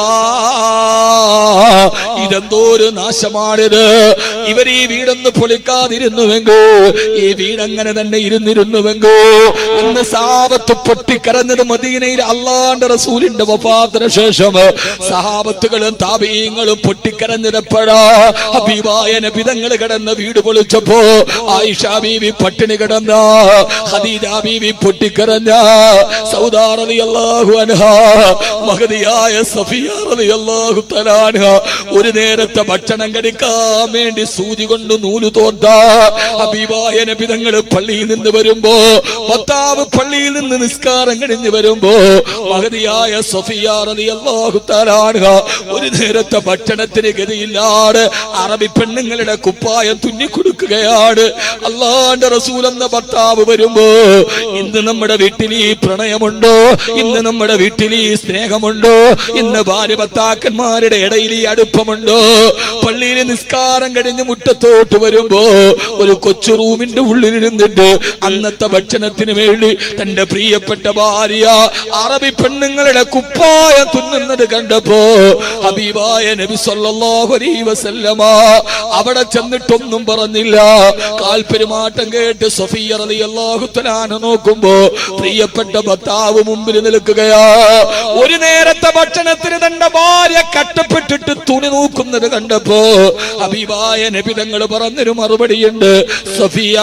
ഇതെന്തോരു നാശമാണിത്. ഇവർ ഈ വീടൊന്ന് പൊളിക്കാതിരുന്നുവെങ്കോ, ഈ വീടങ്ങനെ തന്നെ ഇരുന്നിരുന്നുവെങ്കോ, ഇന്ന് സഹാബത്ത് പൊട്ടിക്കരഞ്ഞത് മദീനയിൽ അല്ലാഹുവിന്റെ റസൂലിന്റെ വഫാത്തിന് ശേഷം സഹാബത്തുകളും താബീങ്ങളും പൊട്ടിക്കരഞ്ഞപ്പോഴാ ഹബീബായ നബി തങ്ങൾ കിടന്ന വീട് പൊളിച്ചപ്പോ ആയിഷ ബീവി പട്ടിണി കിടന്ന, ഖദീജ ബീവി പൊട്ടിക്കരഞ്ഞ, സൗദാ റളിയല്ലാഹു അൻഹാ, മഹദിയായ സഫിയ റളിയല്ലാഹു തആല അൻഹാ ഒരു നേരത്തെ ഭക്ഷണം കഴിക്കാൻ വേണ്ടി സൂചി കൊണ്ട് നൂല് തോർത്ത ഹബീബായ നബി തങ്ങൾ പള്ളിയിൽ നിന്ന് വരുമ്പോ, ഭർത്താവ് പള്ളിയിൽ നിന്ന് നിസ്കാരം കഴിഞ്ഞ് വരുമ്പോ മഹദിയായ സഫിയ റളിയല്ലാഹു തആല അൻഹാ ഒരു നേരത്തെ ഭക്ഷണത്തിന് ഗതിയില്ലാതെ അറബി പെണ്ണുങ്ങളുടെ കുപ്പായം തുന്നി കൊടുക്കുകയാണ്. അല്ലാഹുവിന്റെ റസൂൽ എന്ന ഭർത്താവ് വരുമ്പോ, ഇന്ന് നമ്മുടെ വീട്ടിൽ ഈ പ്രണയമുണ്ടോ? ഇന്ന് നമ്മുടെ വീട്ടിൽ ഈ സ്നേഹമുണ്ടോ? ഇന്ന് ഭാര്യ ഭർത്താക്കന്മാരുടെ ഇടയിൽ ഈ അടുപ്പമുണ്ടോ? പള്ളിയിൽ നിസ്കാരം കഴിഞ്ഞ് മുറ്റത്തോട്ട് വരുമ്പോ ഒരു കൊച്ചു റൂമിന്റെ ഉള്ളിലിരുന്നിട്ട് അന്നത്തെ ഭക്ഷണത്തിന് വേണ്ടി തന്റെ പ്രിയപ്പെട്ട ഭാര്യ അറബി പെണ്ണുങ്ങളുടെ കുപ്പായം തുന്നുന്നത് കണ്ടപ്പോ ഹബീബായ നബി സല്ലല്ലാഹു അലൈഹി വസല്ലമ അവിടെ ചെന്നിട്ടൊന്നും പറഞ്ഞില്ല. കാൽപെരുമാറ്റം കേട്ട് സഫിയ റളിയല്ലാഹു തആല നോക്കുമ്പോ പ്രിയപ്പെട്ട ഭർത്താവ് മുമ്പിൽ നിൽക്കുകയാ. ഒരു നേരത്തെ ഭക്ഷണത്തിന് തന്റെ ഭാര്യ കട്ടപ്പെട്ടിട്ട് തുണി നോക്കുന്നത് കണ്ടപ്പോ ഹബീബായ നബി തങ്ങൾ പറഞ്ഞൊരു മറുപടിയുണ്ട്, സഫിയ,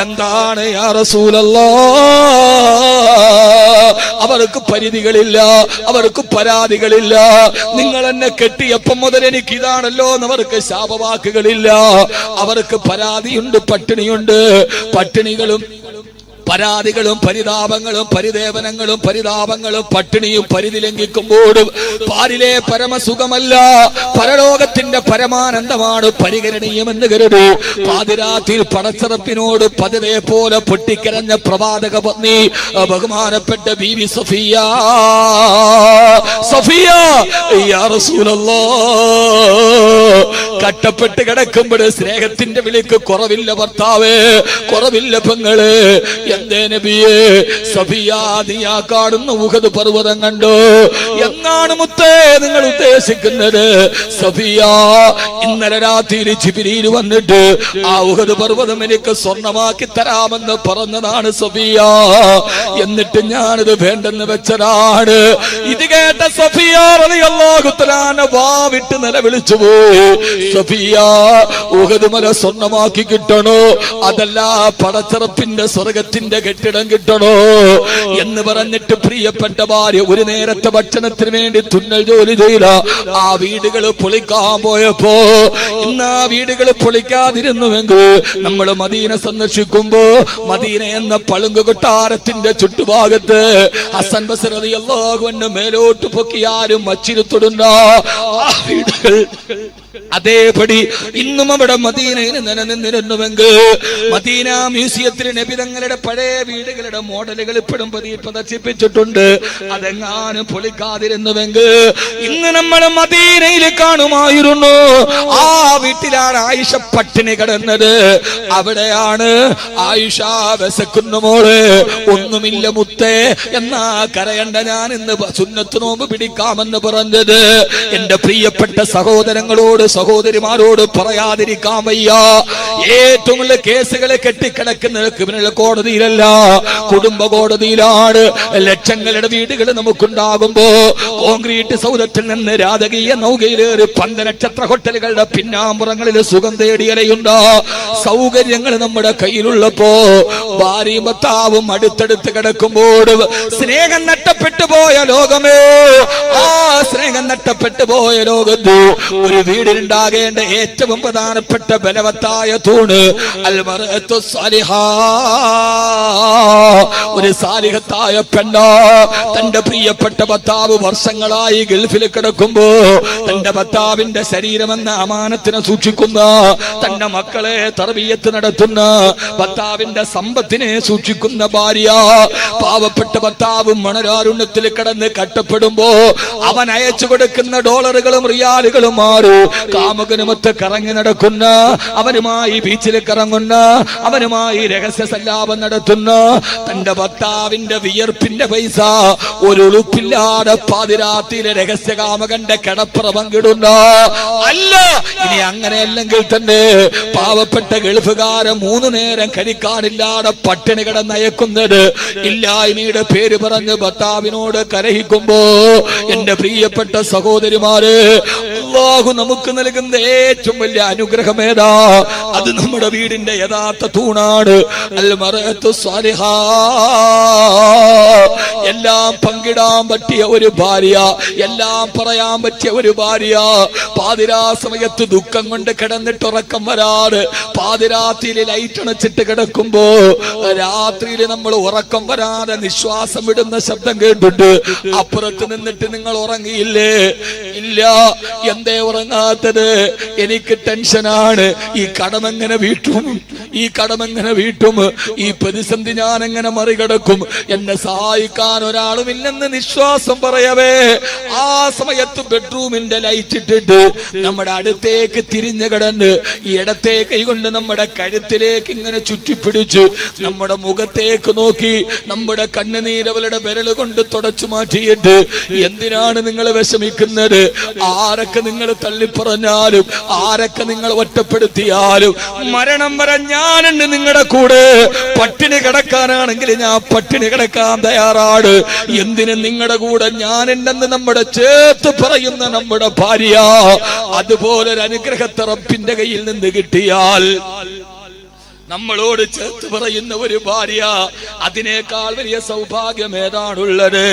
എന്താണ് യാ റസൂലല്ലാഹ്, അവർക്ക് പരിധികളില്ല, അവർക്ക് പരാതികളില്ല. നിങ്ങൾ എന്നെ കെട്ടിയപ്പം മുതൽ എനിക്ക് ഇതാണല്ലോ എന്നവർക്ക് ശാപവാക്കുകളില്ല. അവർക്ക് പരാതിയുണ്ട്, പട്ടിണിയുണ്ട്. പട്ടിണികളും പരാതികളും പരിതാപങ്ങളും പരിദേവനങ്ങളും പരിതാപങ്ങളും പട്ടിണിയും പരിധി ലംഘിക്കുമ്പോഴും പാരിലെ പരമസുഖമല്ല, പരലോകത്തിന്റെ പരമാനന്ദമാണ് പരിഗണനീയമെന്ന് കരുതി പാതിരാത്രിയിൽ പടച്ചറപ്പിനോട് പതിരെ പോലെ പൊട്ടിക്കരഞ്ഞ പ്രവാചക പത്നി ബഹുമാനപ്പെട്ട ബീവി സഫിയ, സഫിയ യാ റസൂലല്ലാഹ്, കട്ടപ്പെട്ട് കിടക്കുമ്പോൾ സ്നേഹത്തിന്റെ വിളിക്ക് കുറവില്ല ഭർത്താവേ, കുറവില്ല പെങ്ങള്. എന്തേ നബിയേ, സഫിയ നീ ആ കാണുന്ന ഉഹദ് പർവ്വതം കണ്ടോ? എന്നാണ് മുത്തേ നിങ്ങൾ ഉദ്ദേശിക്കുന്നത്? സഫിയ, ഇന്നലെ രാത്രി ജിബ്രീൽ വന്നിട്ട് ആ ഉഹദ് പർവ്വതം എനിക്ക് സ്വർണമാക്കി തരാമെന്ന് പറഞ്ഞതാണ് സഫിയ. എന്നിട്ട് ഞാനിത് വേണ്ടെന്ന് വെച്ചതാണ്. ഇത് കേട്ട സഫിയ റളിയല്ലാഹു തആല വാവിട്ട് നിലവിളിച്ചു പോയി. സഫിയ ഉഹദ് മല സ്വർണ്ണമാക്കി കിട്ടണോ, അതല്ല പടച്ചറപ്പിന്റെ സ്വർഗത്തിന്റെ കെട്ടിടം കിട്ടണോ എന്ന് പറഞ്ഞിട്ട് പ്രിയപ്പെട്ട ഭാര്യ ഒരു നേരത്തെ ഭക്ഷണത്തിന് വേണ്ടി തുന്നൽ ജോലി ചെയ്ത ആ വീടുകൾ പൊളിക്കാൻ പോയപ്പോ, ഇന്ന് ആ വീടുകൾ പൊളിക്കാതിരുന്നുവെങ്കിൽ നമ്മൾ മദീന സന്ദർശിക്കുമ്പോ മദീന എന്ന പളുങ്ക് കൊട്ടാരത്തിന്റെ ചുറ്റുഭാഗത്ത് ഹസൻ ബസ്രി റളിയല്ലാഹു അൻഹു മേലോട്ട് പൊക്കിയാലും മച്ചിരുത്തുടുന്ന ആ വീടുകൾ അതേപടി ഇന്നും അവിടെ മദീനയിൽ നിലനിന്നിരുന്നുവെങ്കിൽ മദീന മ്യൂസിയത്തിൽ നബി തങ്ങളുടെ പഴയ വീടുകളുടെ മോഡലുകൾ ഇപ്പോഴും പ്രദർശിപ്പിച്ചിട്ടുണ്ട്. അതെങ്ങാനും പൊളിക്കാതിരുന്നുവെങ്കിൽ ഇന്ന് നമ്മൾ മദീനയിൽ കാണുമായിരുന്നു. ആ വീട്ടിലാണ് ആയിഷ പട്ടിണി കിടന്നത്. അവിടെയാണ് ആയിഷ വിശക്കുന്നു മോള്, ഒന്നുമില്ല മുത്തേ എന്നാ കരയണ്ട, ഞാൻ ഇന്ന് സുന്നത്ത് നോമ്പ് പിടിക്കാമെന്ന് പറഞ്ഞത്. എന്റെ പ്രിയപ്പെട്ട സഹോദരങ്ങളോട് സഹോദരിമാരോട് പറയാതിരിക്കാൻ വയ്യ. ഏറ്റവും വലിയ കേസുകളെ കെട്ടിക്കിടക്കുന്നത് ക്രിമിനൽ കോടതിയിലല്ല, കുടുംബ കോടതിയിലാണ്. ലക്ഷങ്ങളുടെ വീടുകൾ നമുക്കുണ്ടാകുമ്പോ കോൺക്രീറ്റ് സൗധത്തിൽ നിന്ന് രാജകീയ നൗകയിലേറി 12 നക്ഷത്ര ഹോട്ടലുകളുടെ പിന്നാമ്പുറങ്ങളിൽ സുഖം തേടിയലയുണ്ട്. സൗകര്യങ്ങൾ നമ്മുടെ കയ്യിലുള്ളപ്പോ ഭാര്യയും ഭർത്താവും അടുത്തടുത്ത് കിടക്കുമ്പോൾ സ്നേഹം നഷ്ടപ്പെട്ടു പോയ ലോകമേ, ആ സ്നേഹം നഷ്ടപ്പെട്ടു പോയ ലോകത്ത് ഒരു വീടിനുണ്ടാകേണ്ട ഏറ്റവും പ്രധാനപ്പെട്ട ബലവത്തായ തൂണ് അൽ മർഅത്തു സാലിഹാ, ഒരു സാലിഹത്തായ പെണ്ണ. തന്റെ പ്രിയപ്പെട്ട ഭർത്താവ് വർഷങ്ങളായി ഗൾഫിൽ കിടക്കുമ്പോ തന്റെ ഭർത്താവിന്റെ ശരീരമെന്ന അമാനത്തിനെ സൂക്ഷിക്കുന്ന, തന്റെ മക്കളെ തർബിയത്ത് നടത്തുന്ന, ഭർത്താവിന്റെ സമ്പത്തിനെ സൂക്ഷിക്കുന്ന ഭാര്യ. പാവപ്പെട്ട ഭർത്താവ് മണരാരുണ്യത്തിൽ കിടന്ന് കഷ്ടപ്പെടുമ്പോ അവൻ അയച്ചു കൊടുക്കുന്ന ഡോളറുകളും റിയാലുകളും മാറും. കാമുകനുമൊത്ത് കറങ്ങി നടക്കുന്ന, അവനുമായി ബീച്ചിൽ കറങ്ങുന്ന, അവനുമായി രഹസ്യ സല്ലാപം നടത്തുന്ന തന്റെ ഭർത്താവിന്റെ വിയർപ്പിന്റെ പൈസ ഒരു ഉളുപ്പില്ലാതെ പാതിരാത്രിയിലെ രഹസ്യ കാമകന്റെ കിടപ്പറ പങ്കിടുന്ന. അല്ല, ഇനി അങ്ങനെയല്ലെങ്കിൽ തന്നെ പാവപ്പെട്ട ഗൾഫുകാരൻ 3 നേരം കഴിക്കാനില്ലാതെ പട്ടിണി കിടന്നയക്കുന്നത് ഇല്ലായ്മയുടെ പേര് പറഞ്ഞ് ഭർത്താവിനോട് കലഹിക്കുമ്പോ എന്റെ പ്രിയപ്പെട്ട സഹോദരിമാര്, അല്ലാഹു നമുക്ക് നൽകുന്ന ഏറ്റവും വലിയ അനുഗ്രഹം ഏതാ? അത് നമ്മുടെ വീടിന്റെ യഥാർത്ഥ തൂണാണ്. അൽ മർഅത്തു സാലിഹാ. എല്ലാം പങ്കിടാൻ പറ്റിയ ഒരു ഭാര്യ, എല്ലാം പറയാൻ പറ്റിയ ഒരു ഭാര്യ. പാതിരാ സമയത്ത് ദുഃഖം കൊണ്ട് കിടന്നിട്ട് ഉറക്കം വരാറ്, പാതിരാത്രിയിൽ ലൈറ്റ് അണച്ചിട്ട് കിടക്കുമ്പോ രാത്രിയിൽ നമ്മൾ ഉറക്കം വരാതെ നിശ്വാസം വിടുന്ന ശബ്ദം കേട്ടിട്ട് അപ്പുറത്ത് നിന്നിട്ട് നിങ്ങൾ ഉറങ്ങിയില്ലേ? ഇല്ല. എന്തേ ഉറങ്ങാത്തത്? എനിക്ക് ടെൻഷനാണ്. ഈ കടമെങ്ങനെ വീട്ടും? ഈ കടമെങ്ങനെ വീട്ടും? ഈ പ്രതിസന്ധി ഞാൻ എങ്ങനെ മറികടക്കും? എന്നെ സഹായിക്കാൻ ഒരാളുമില്ലെന്ന് നിശ്വാസം പറയവേ ആ സമയത്ത് ബെഡ്റൂമിന്റെ ലൈറ്റ് ഇട്ടിട്ട് നമ്മുടെ അടുത്തേക്ക് തിരിഞ്ഞു കിടന്ന് ഇടത്തെ കൈ കൊണ്ട് നമ്മുടെ കഴുത്തിലേക്ക് ഇങ്ങനെ ചുറ്റിപ്പിടിച്ചു നമ്മുടെ മുഖത്തേക്ക് നോക്കി നമ്മുടെ കണ്ണുനീരവളുടെ വിരൽ കൊണ്ട് തുടച്ചു മാറ്റിയിട്ട്, എന്തിനാണ് നിങ്ങൾ വിഷമിക്കുന്നത്? ആരൊക്കെ നിങ്ങൾ തള്ളിപ്പറഞ്ഞാലും, ആരൊക്കെ നിങ്ങൾ ഒറ്റപ്പെടുത്തിയാലും മരണം വരെ ഞാനുണ്ട് നിങ്ങളുടെ കൂടെ. പട്ടിണി കിടക്കാനാണെങ്കിൽ ഞാൻ പട്ടിണി കിടക്കാൻ തയ്യാറാണ്. എന്തിനും നിങ്ങളുടെ കൂടെ ഞാനുണ്ടെന്ന് നമ്മുടെ ചേർത്ത് പറയുന്ന നമ്മുടെ ഭാര്യ, അതുപോലൊരു അനുഗ്രഹത്തെ റബ്ബിന്റെ കയ്യിൽ നിന്ന് കിട്ടിയാൽ നമ്മളോട് ചേർത്ത് പറയുന്ന ഒരു ഭാര്യ, അതിനേക്കാൾ വലിയ സൗഭാഗ്യം ഏതാണുള്ളത്?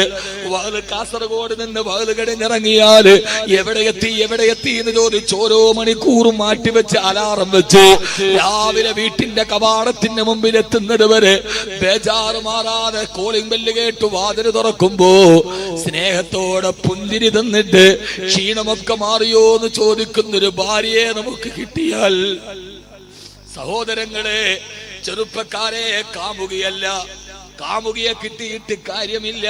കാസർഗോഡ് നിന്ന് വയലുകടഞ്ഞിറങ്ങിയാൽ എവിടെ എത്തി എന്ന് ചോദിച്ച് ഓരോ മണിക്കൂറും മാറ്റിവെച്ച് അലാറം വെച്ച് രാവിലെ വീട്ടിന്റെ കവാടത്തിന്റെ മുമ്പിൽ എത്തുന്നത് വരെ ബേജാറ് മാറാതെ കോളിംഗ് ബെല്ല് കേട്ട് വാതിൽ തുറക്കുമ്പോ സ്നേഹത്തോടെ പുഞ്ചിരി തന്നിട്ട് ക്ഷീണമൊക്കെ മാറിയോ എന്ന് ചോദിക്കുന്നൊരു ഭാര്യയെ നമുക്ക് കിട്ടിയാൽ, സഹോദരങ്ങളെ, ചെറുപ്പക്കാരെ, കാമുകിയല്ല, കാമുകിയെ കിട്ടിയിട്ട് കാര്യമില്ല.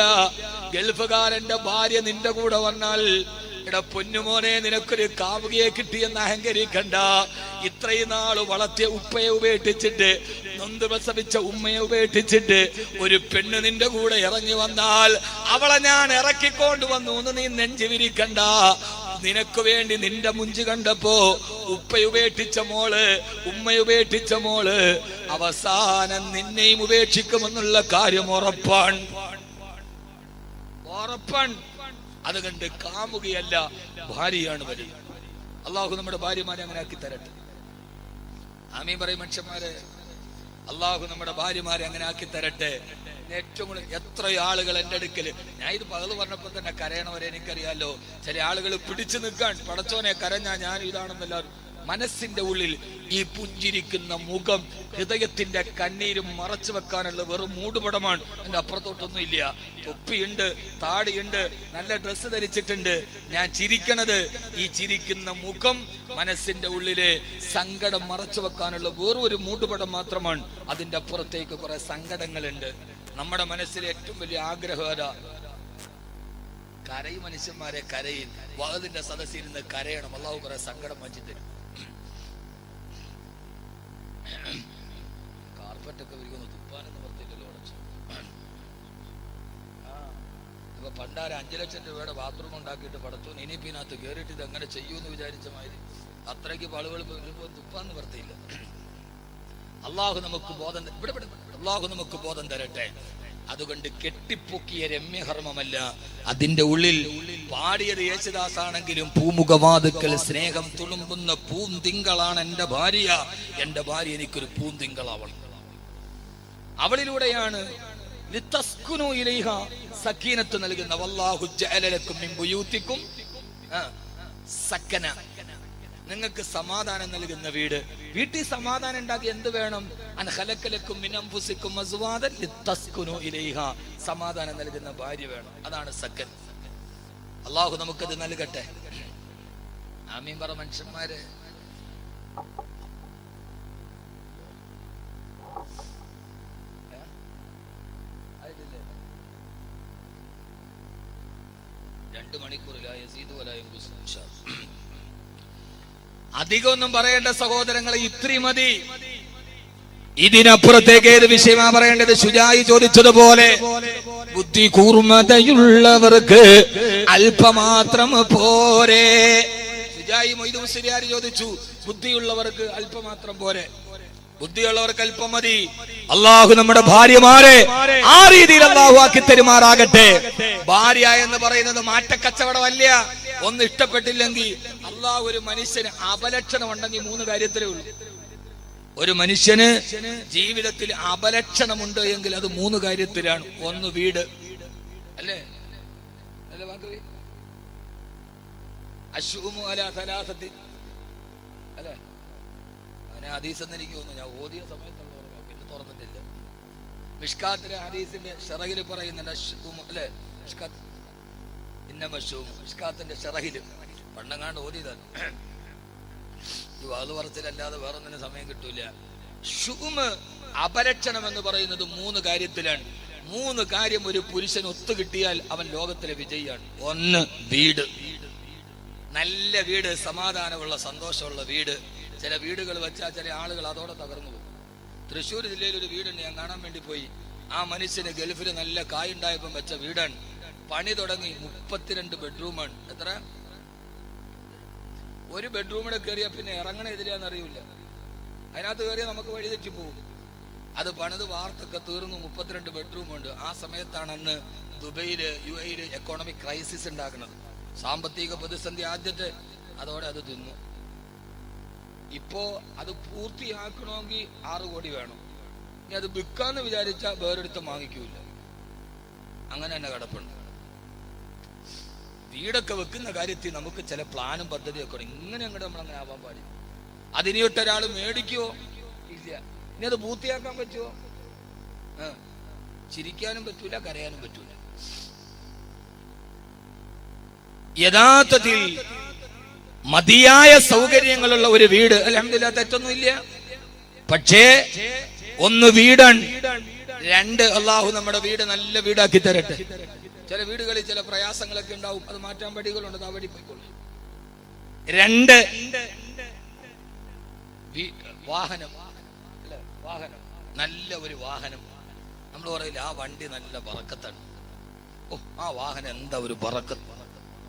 ഗൾഫുകാരന്റെ ഭാര്യ നിന്റെ കൂടെ വന്നാൽ, എടാ പൊന്നുമോനെ, നിനക്കൊരു കാമുകിയെ കിട്ടിയെന്ന് അഹങ്കരിക്കണ്ട. ഇത്രയും നാള് വളർത്തിയ ഉപ്പയെ ഉപേക്ഷിച്ചിട്ട്, നൊന്ത് പ്രസവിച്ച ഉമ്മയെ ഉപേക്ഷിച്ചിട്ട് ഒരു പെണ്ണ് നിന്റെ കൂടെ ഇറങ്ങി വന്നാൽ അവളെ ഞാൻ ഇറക്കിക്കൊണ്ട് വന്നു എന്ന് നീ നെഞ്ചു വിരിക്കണ്ട. നിനക്ക് വേണ്ടി നിന്റെ മുഞ്ച് കണ്ടപ്പോ ഉപ്പയുപേക്ഷിച്ച മോള്, ഉമ്മയുപേക്ഷിച്ച മോള് അവസാനം നിന്നെയും ഉപേക്ഷിക്കുമെന്നുള്ള കാര്യം ഉറപ്പാണ്. അതുകൊണ്ട് കാമുകയല്ല, ഭാര്യയാണ് വരുന്നത്. അള്ളാഹു നമ്മുടെ ഭാര്യമാരെ അങ്ങനെ ആക്കി തരട്ടെ. ആമീൻ പറയും മനുഷ്യന്മാരെ. അള്ളാഹു നമ്മുടെ ഭാര്യമാരെ അങ്ങനെ ആക്കി തരട്ടെ. ഏറ്റവും കൂടുതൽ എത്രയോ ആളുകൾ എൻ്റെ അടുക്കൽ, ഞാൻ ഇത് പകല് പറഞ്ഞപ്പോൾ തന്നെ കരയണവരെ എനിക്കറിയാലോ. ചില ആളുകൾ പിടിച്ചു നിൽക്കാൻ, പടച്ചോനെ കരഞ്ഞാ ഞാൻ ഇതാണെന്നെല്ലാവരും. മനസ്സിന്റെ ഉള്ളിൽ ഈ പുഞ്ചിരിക്കുന്ന മുഖം, ഹൃദയത്തിന്റെ കണ്ണീരും മറച്ചു വെക്കാനുള്ള വെറും മൂടുപടമാണ്. എന്റെ അപ്പുറത്തോട്ടൊന്നും ഇല്ല. തൊപ്പിയുണ്ട്, താടിയുണ്ട്, നല്ല ഡ്രസ്സ് ധരിച്ചിട്ടുണ്ട്. ഞാൻ ചിരിക്കണത് ഈ ചിരിക്കുന്ന മുഖം മനസ്സിന്റെ ഉള്ളിലെ സങ്കടം മറച്ചു വെക്കാനുള്ള വെറും ഒരു മൂടുപടം മാത്രമാണ്. അതിന്റെ അപ്പുറത്തേക്ക് കുറെ സങ്കടങ്ങളുണ്ട്. നമ്മുടെ മനസ്സിലെ ഏറ്റവും വലിയ ആഗ്രഹം അതാ. കരയും മനുഷ്യന്മാരെ, കരയിൽ വഅദിന്റെ സദസ്സിൽ നിന്ന് കരയണം. അള്ളാഹു കുറെ സങ്കടം മാറ്റി തരും. കാർപ്പറ്റൊക്കെ വിരിക്കുന്നു, തുപ്പാനെന്ന് പറഞ്ഞില്ലല്ലോ അടച്ചു. ഇപ്പൊ പണ്ടാര 5 ലക്ഷം രൂപയുടെ ബാത്റൂം ഉണ്ടാക്കിയിട്ട് പടത്തു ഇനിയിപ്പിനകത്ത് കയറിയിട്ട് ഇത് എങ്ങനെ ചെയ്യൂന്ന് വിചാരിച്ച മാതിരി അത്രയ്ക്ക് ആളുകൾ തുപ്പാന്ന് വർത്തിയില്ല. അള്ളാഹു നമുക്ക് ബോധം, അള്ളാഹു നമുക്ക് ബോധം തരട്ടെ. അതുകൊണ്ട് കെട്ടിപ്പൊക്കിയ രമ്യകർമ്മമല്ല, അതിന്റെ ഉള്ളിൽ പാടിയത് യേശുദാസാണെങ്കിലും പൂമുഖവാതുക്കൽ സ്നേഹം തുളുമ്പുന്ന പൂന്തിങ്കളാണ് എന്റെ ഭാര്യ. എന്റെ ഭാര്യ എനിക്കൊരു പൂന്തിങ്കളാവണം. അവളിലൂടെയാണ് സക്കീനത്ത് നൽകുന്ന. വല്ലാഹു ജഅല ലക്കും മിൻ ബുയൂതിക്കും സക്കന, നിങ്ങൾക്ക് സമാധാനം നൽകുന്ന വീട്. വീട്ടിൽ സമാധാനം ഉണ്ടാക്കി എന്ത് വേണം? അൻ ഖലഖ ലക്കും മിൻ അൻഫുസിക്കും അസ്വാദൻ ലിതസ്കുനു ഇലൈഹാ, സമാധാനം നൽകുന്ന ഭാര്യ വേണം. അതാണ് സക്കൻ. അല്ലാഹു നമുക്കത് നൽകട്ടെ. ആമീൻ പറ മനുഷ്യന്മാരെ. രണ്ട് മണിക്കൂറിലായ അധികമൊന്നും പറയേണ്ട സഹോദരങ്ങളെ, ഇത്രയും മതി. ഇതിനപ്പുറത്തേക്ക് ഏത് വിഷയമാ പറയേണ്ടത്? ശുജായി ചോദിച്ചതുപോലെ ബുദ്ധി കൂർമ്മതയുള്ളവർക്ക് അല്പമാത്രം പോരെ. ശുജായി മൊയ്തു മുസ്ലിയാർ ചോദിച്ചു, ബുദ്ധിയുള്ളവർക്ക് അല്പമാത്രം പോരെ? ബുദ്ധിയുള്ളവർക്ക് അല്പം മതി. അള്ളാഹു നമ്മുടെ ഭാര്യമാരെ ആ രീതിയിൽ അള്ളാഹു ആക്കി തെരുമാറാകട്ടെ. ഭാര്യ എന്ന് പറയുന്നത് മാറ്റക്കച്ചവടമല്ല. ഒന്ന് ഇഷ്ടപ്പെട്ടില്ലെങ്കിൽ അള്ളാഹു ഒരു മനുഷ്യന് അപലക്ഷണം ഉണ്ടെങ്കിൽ 3 കാര്യത്തിലേ ഉള്ളൂ. ഒരു മനുഷ്യന് ജീവിതത്തിൽ അപലക്ഷണമുണ്ട് എങ്കിൽ അത് 3 കാര്യത്തിലാണ്. ഒന്ന് വീട്, അല്ലേ? അല്ലേ വാക്ക് അശ്ഉമു അലാ സലാസത്തി, അല്ലേ? അങ്ങനെ ഹദീസെന്ന് എനിക്ക് തോന്നുന്നു, ഞാൻ ഓതിയ സമയത്തുള്ള പിന്നെ തുറന്നിട്ടില്ല. മിഷ്കാത്തിലെ ഹദീസിന്റെ ഷറഹിൽ പറയുന്നുണ്ട് അശ്ഉമു, അല്ലേ? മിഷ്കാത്ത് മിഷ്കാത്തിന്റെ ഷറഹിൽ പണ്ടങ്ങാണ്ട് ഓതിയതാണ്. ഈ വാത് പറച്ചിലല്ലാതെ വേറൊന്നിനും സമയം കിട്ടൂല. ഷുമ്, അപലക്ഷണം എന്ന് പറയുന്നത് 3 കാര്യത്തിലാണ്. 3 കാര്യം ഒരു പുരുഷൻ ഒത്തുകിട്ടിയാൽ അവൻ ലോകത്തിലെ വിജയിയാണ്. ഒന്ന്, വീട്. നല്ല വീട്, സമാധാനമുള്ള സന്തോഷമുള്ള വീട്. ചില വീടുകൾ വെച്ചാൽ ചില ആളുകൾ അതോടെ തകർന്നു പോകും. തൃശ്ശൂർ ജില്ലയിൽ ഒരു വീടുണ്ട്, ഞാൻ കാണാൻ വേണ്ടി പോയി. ആ മനുഷ്യന് ഗൾഫിൽ നല്ല കായുണ്ടായപ്പം വെച്ച വീടാണ്. പണി തുടങ്ങി 32 ബെഡ്റൂമാണ്. എത്ര? ഒരു ബെഡ്റൂമിടെ കയറിയാൽ പിന്നെ ഇറങ്ങണ എതിരാന്ന് അറിയില്ല. അതിനകത്ത് കയറിയാൽ നമുക്ക് വഴി തെറ്റി പോകും. അത് പണിത് വാർത്തൊക്കെ തീർന്നു. 32 ബെഡ്റൂമുണ്ട്. ആ സമയത്താണ് അന്ന് ദുബൈയില് UAE എക്കോണമിക് ക്രൈസിസ് ഉണ്ടാക്കുന്നത്. സാമ്പത്തിക പ്രതിസന്ധി ആദ്യത്തെ. അതോടെ അത് തിന്നു. ഇപ്പോ അത് പൂർത്തിയാക്കണമെങ്കിൽ 6 കോടി വേണം. ഇനി അത് വിൽക്കാന്ന് വിചാരിച്ചാൽ വേറൊരുത്തം വാങ്ങിക്കൂല. അങ്ങനെ തന്നെ കിടപ്പുണ്ട്. വീടൊക്കെ വെക്കുന്ന കാര്യത്തിൽ നമുക്ക് ചില പ്ലാനും പദ്ധതിയൊക്കെ ഉണ്ട്. ഇങ്ങനെ അങ്ങോട്ട് നമ്മളങ്ങനെ ആവാൻ പാടില്ല. അതിനിട്ടൊരാൾ മേടിക്കുവോ? ഇല്ല. ഇനി അത് പൂർത്തിയാക്കാൻ പറ്റുമോ? ചിരിക്കാനും പറ്റൂല, കരയാനും പറ്റൂല. യഥാർത്ഥത്തിൽ മതിയായ സൗകര്യങ്ങളുള്ള ഒരു വീട്, അൽഹംദുലില്ലാഹ് തെറ്റൊന്നുമില്ല. പക്ഷേ ഒന്ന് വീടാണ്. 2, അള്ളാഹു നമ്മുടെ വീട് നല്ല വീടാക്കി തരട്ടെ. ചില വീടുകളിൽ ചില പ്രയാസങ്ങളൊക്കെ ഉണ്ടാവും. അത് മാറ്റാൻ വഴികളുണ്ട്. ആ വഴി പോയിക്കോളൂ. 2, വാഹനം. അല്ലെ, വാഹനം. നല്ല ഒരു വാഹനം. നമ്മൾ പറയില്ല ആ വണ്ടി നല്ല ബറക്കത്താണ്. ഓ, ആ വാഹനം എന്താ ഒരു ബറക്കത്ത്.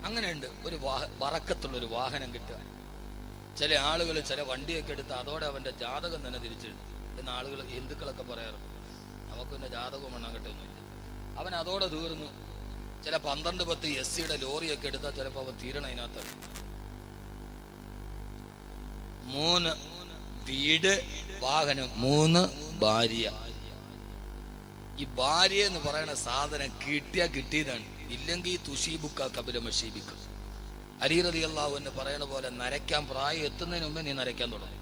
അങ്ങനെയുണ്ട്. ഒരു ബറക്കത്തുള്ള ഒരു വാഹനം കിട്ടുക. ചില ആളുകൾ ചില വണ്ടിയൊക്കെ എടുത്ത് അതോടെ അവന്റെ ജാതകം തന്നെ തിരിച്ചെഴുതും എന്ന ആളുകൾ, ഹിന്ദുക്കളൊക്കെ പറയാറുണ്ട്. നമുക്ക് പിന്നെ ജാതകം എണ്ണാൻ കിട്ടുന്നില്ല. അവൻ അതോടെ തീർന്നു. ചില 12-10 SC ലോറിയൊക്കെ എടുത്താൽ ചിലപ്പോൾ അവൻ തീരണ അതിനകത്താണ്. 3 വീട്, വാഹനം, 3 ഭാര്യ. ഈ ഭാര്യ എന്ന് പറയുന്ന സാധനം കിട്ടിയാ കിട്ടിയതാണ്, ഇല്ലെങ്കിൽ തുഷീബുക്ക കബില മഷീബിക്ക. അലി റളിയല്ലാഹു അൻഹു പറയണ പോലെ നരയ്ക്കാൻ പ്രായം എത്തുന്നതിന് മുമ്പേ നീ നരയ്ക്കാൻ തുടങ്ങും.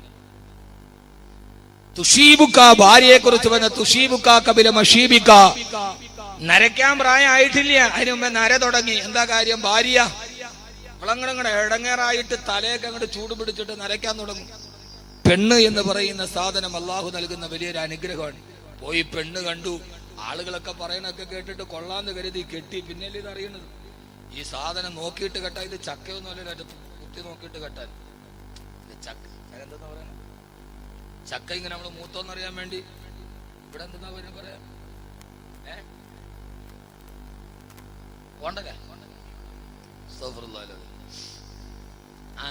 തുഷീബുക്ക, ഭാര്യയെ കുറിച്ച് പറഞ്ഞ തുഷീബുക്ക കബില മഷീബിക്ക. നരയ്ക്കാൻ പ്രായം ആയിട്ടില്ല, അതിന് മുമ്പേ നര തുടങ്ങി. എന്താ കാര്യം? ഭാര്യ വളങ്ങടെ ഇടങ്ങേറായിട്ട് തലയൊക്കെ അങ്ങോട്ട് ചൂട് പിടിച്ചിട്ട് നരയ്ക്കാൻ തുടങ്ങും. പെണ്ണ് എന്ന് പറയുന്ന സാധനം അള്ളാഹു നൽകുന്ന വലിയൊരു അനുഗ്രഹമാണ്. പോയി പെണ്ണ് കണ്ടു, ആളുകളൊക്കെ പറയണൊക്കെ കേട്ടിട്ട് കൊള്ളാന്ന് കരുതി കെട്ടി. പിന്നല്ലേ ഇത് അറിയണത്, ഈ സാധനം നോക്കിയിട്ട് കെട്ടാൻ. ഇത് ചക്കയൊന്നുമല്ല, കുത്തി നോക്കിയിട്ട് കെട്ടാൻ. ചക്ക എന്താ പറയണ? ചക്ക ഇങ്ങനെ നമ്മള് മൂത്തോന്നറിയാൻ വേണ്ടി ഇവിടെ എന്താ പറയാ? കൊണ്ടല്ലേ?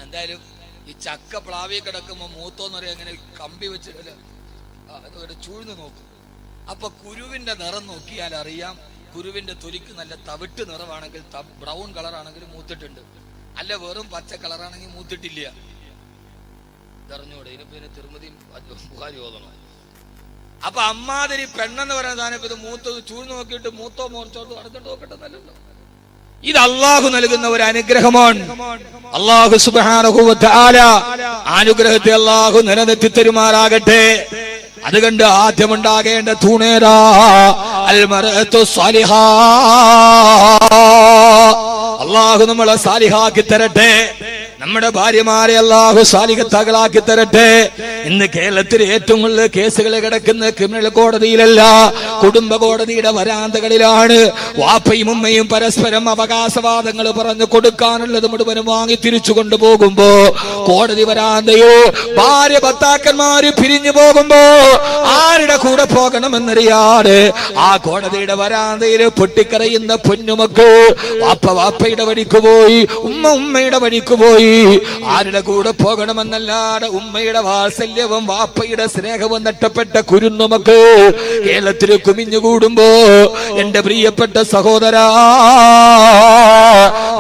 എന്തായാലും ഈ ചക്ക പ്ലാവി കിടക്കുമ്പോ മൂത്തോന്നറിയാം, ഇങ്ങനെ കമ്പി വെച്ചിട്ട് ചൂഴ്ന്നു നോക്കും. അപ്പൊ കുരുവിന്റെ നിറം നോക്കിയാൽ അറിയാം. കുരുവിന്റെ തൊലിക്ക് നല്ല തവിട്ട് നിറമാണെങ്കിൽ, ബ്രൗൺ കളറാണെങ്കിൽ മൂത്തിട്ടുണ്ട്. അല്ല വെറും പച്ച കളറാണെങ്കിൽ മൂത്തിട്ടില്ല. ഇതറിഞ്ഞൂടെ? ഇതിന് പിന്നെ തിരുമതിയും ബുഖാരി ഓതണം. അപ്പൊ അമ്മാതിരി പെണ്ണെന്ന് പറയുന്ന സാധനം ഇത് മൂത്തത് ചൂഴ്ന്നു നോക്കിയിട്ട് മൂത്തോ മോർച്ചോട്ടോ അടുത്തിട്ട് നോക്കട്ടെ, നല്ലല്ലോ. ഇത് അള്ളാഹു നൽകുന്ന ഒരു അനുഗ്രഹമാണ്. അള്ളാഹു സുബ്ഹാനഹു വ തആല അനുഗ്രഹത്തെ അള്ളാഹു നിലനിർത്തി തരുമാറാകട്ടെ. അതുകൊണ്ട് ആദ്യമുണ്ടാകേണ്ട തൂണേരാ അൽ മർഅത്തു സാലിഹാ. അള്ളാഹു നമ്മളെ സാലിഹാക്കി തരട്ടെ. നമ്മുടെ ഭാര്യമാരെ അള്ളാഹു സാലിഹത്തുകളാക്കി തരട്ടെ. ഇന്ന് കേരളത്തിൽ ഏറ്റവും കൂടുതൽ കേസുകൾ കിടക്കുന്ന ക്രിമിനൽ കോടതിയിലല്ല, കുടുംബ കോടതിയുടെ വരാന്തകളിലാണ്. വാപ്പയും ഉമ്മയും പരസ്പരം അവകാശവാദങ്ങൾ പറഞ്ഞു കൊടുക്കാനുള്ളത് മുഴുവനും വാങ്ങി തിരിച്ചു കൊണ്ടുപോകുമ്പോ കോടതി വരാന്തയോ ഭാര്യ ഭർത്താക്കന്മാര് പിരിഞ്ഞു പോകുമ്പോ ആരുടെ കൂടെ പോകണമെന്നറിയാതെ ആ കോടതിയുടെ വരാന്തയിൽ പൊട്ടിക്കരയുന്ന പൊന്നുമക്ക് വാപ്പ വാപ്പയുടെ വഴിക്ക് പോയി, ഉമ്മ ഉമ്മയുടെ വഴിക്ക് പോയി. ആരുടെ കൂടെ പോകണമെന്നല്ലാതെ ഉമ്മയുടെ വാത്സല്യവും വാപ്പയുടെ സ്നേഹവും നഷ്ടപ്പെട്ട കുരുന്നുമക്ക് കേരളത്തിൽ കുമിഞ്ഞുകൂടുമ്പോ എന്റെ പ്രിയപ്പെട്ട സഹോദരാ,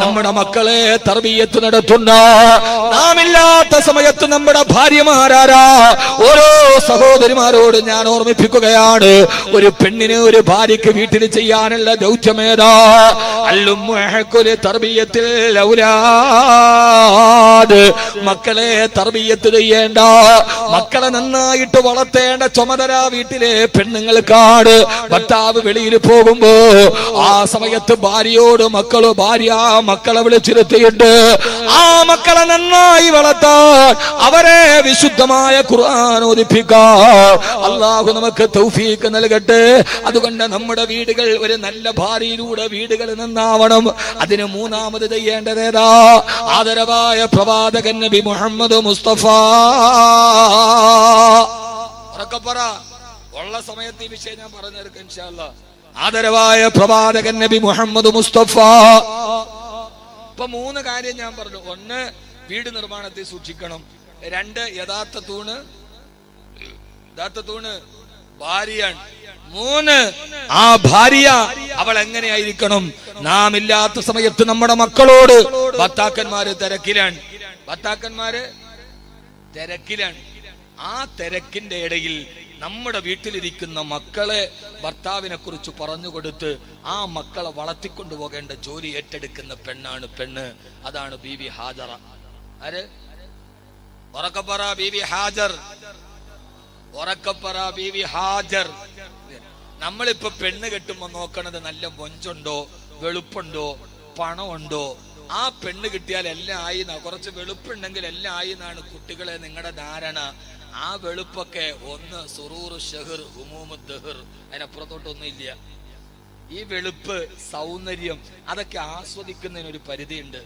നമ്മുടെ മക്കളെ തർബിയത്ത് നടത്തുന്ന നാമില്ലാത്ത സമയത്ത് നമ്മുടെ ഭാര്യമാരാരാ? ഓരോ സഹോദരിമാരോട് ഞാൻ ഓർമ്മിപ്പിക്കുകയാണ്, ഒരു പെണ്ണിന് ഒരു ഭാര്യക്ക് വീട്ടിൽ ചെയ്യാനുള്ള ദൗത്യമേതാ? അല്ലുമ്മുഹഖുൽ തർബിയത്തിൽ ഔലാദ്. മക്കളെ തർബിയത്ത് ചെയ്യേണ്ട, മക്കളെ നന്നായിട്ട് വളർത്തേണ്ട ചുമതല വീട്ടിലെ പെണ്ണുങ്ങൾക്കാണ്. ഭർത്താവ് വെളിയിൽ പോകുമ്പോ ആ സമയത്ത് ഭാര്യയോട് ഭാര്യ മക്കളെ വിളിച്ചിരുത്തിയിട്ട് ആ മക്കളെ നന്നായി വളർത്താൻ അവരെ വിശുദ്ധമായ ഖുർആൻ ഓതിപ്പിക്കാൻ അല്ലാഹു നമുക്ക് തൗഫീഖ് നൽകട്ടെ. അതുകൊണ്ട് നമ്മുടെ വീടുകൾ ഒരു നല്ല ഭാര്യയിലൂടെ വീടുകൾ നന്നാവണം. അതിന് മൂന്നാമത് ചെയ്യേണ്ടതേതാ? ആദരവായ പ്രവാചകൻ നബി മുഹമ്മദ് മുസ്തഫ. ഉള്ള സമയത്ത് ഈ വിഷയം ഞാൻ പറഞ്ഞെടുക്കാം ഇൻഷാ അല്ലാഹ്. ആദരവായ പ്രവാചകൻ നബി മുഹമ്മദ് മുസ്തഫ. ഇപ്പൊ 3 കാര്യം ഞാൻ പറഞ്ഞു. 1, വീട് നിർമ്മാണത്തെ സൂക്ഷിക്കണം. 2, യഥാർത്ഥ തൂണ് ഭാര്യയാണ്. 3, ആ ഭാര്യ അവൾ എങ്ങനെയായിരിക്കണം? നാം ഇല്ലാത്ത സമയത്ത് നമ്മുടെ മക്കളോട് ഭർത്താക്കന്മാര് തിരക്കിലാണ്. ആ തിരക്കിന്റെ ഇടയിൽ നമ്മുടെ വീട്ടിലിരിക്കുന്ന മക്കളെ ഭർത്താവിനെ കുറിച്ച് പറഞ്ഞുകൊടുത്ത് ആ മക്കളെ വളർത്തിക്കൊണ്ടു പോകേണ്ട ജോലി ഏറ്റെടുക്കുന്ന പെണ്ണാണ് പെണ്ണ്. അതാണ് ബീവി ഹാജറ. ആര്? ഉറക്കപ്പറ ബീവി ഹാജർ. ബീവി ഹാജർ. നമ്മളിപ്പോ പെണ്ണ് കെട്ടുമ്പോ നോക്കണത് നല്ല മൊഞ്ചുണ്ടോ, വെളുപ്പുണ്ടോ, പണമുണ്ടോ. ആ പെണ്ണ് കിട്ടിയാൽ എല്ലാം ആയി. കുറച്ച് വെളുപ്പുണ്ടെങ്കിൽ എല്ലാം ആയി എന്നാണ് കുട്ടികളെ നിങ്ങളുടെ ധാരണ. ആ വെളുപ്പൊക്കെ ഒന്ന് സുറൂർ ഷഹർ ഹുമൂമു ദഹർ, അതിനപ്പുറത്തോട്ടൊന്നും ഇല്ല. ഈ വെളുപ്പ് സൗന്ദര്യം അതൊക്കെ ആസ്വദിക്കുന്നതിനൊരു പരിധിയുണ്ട്.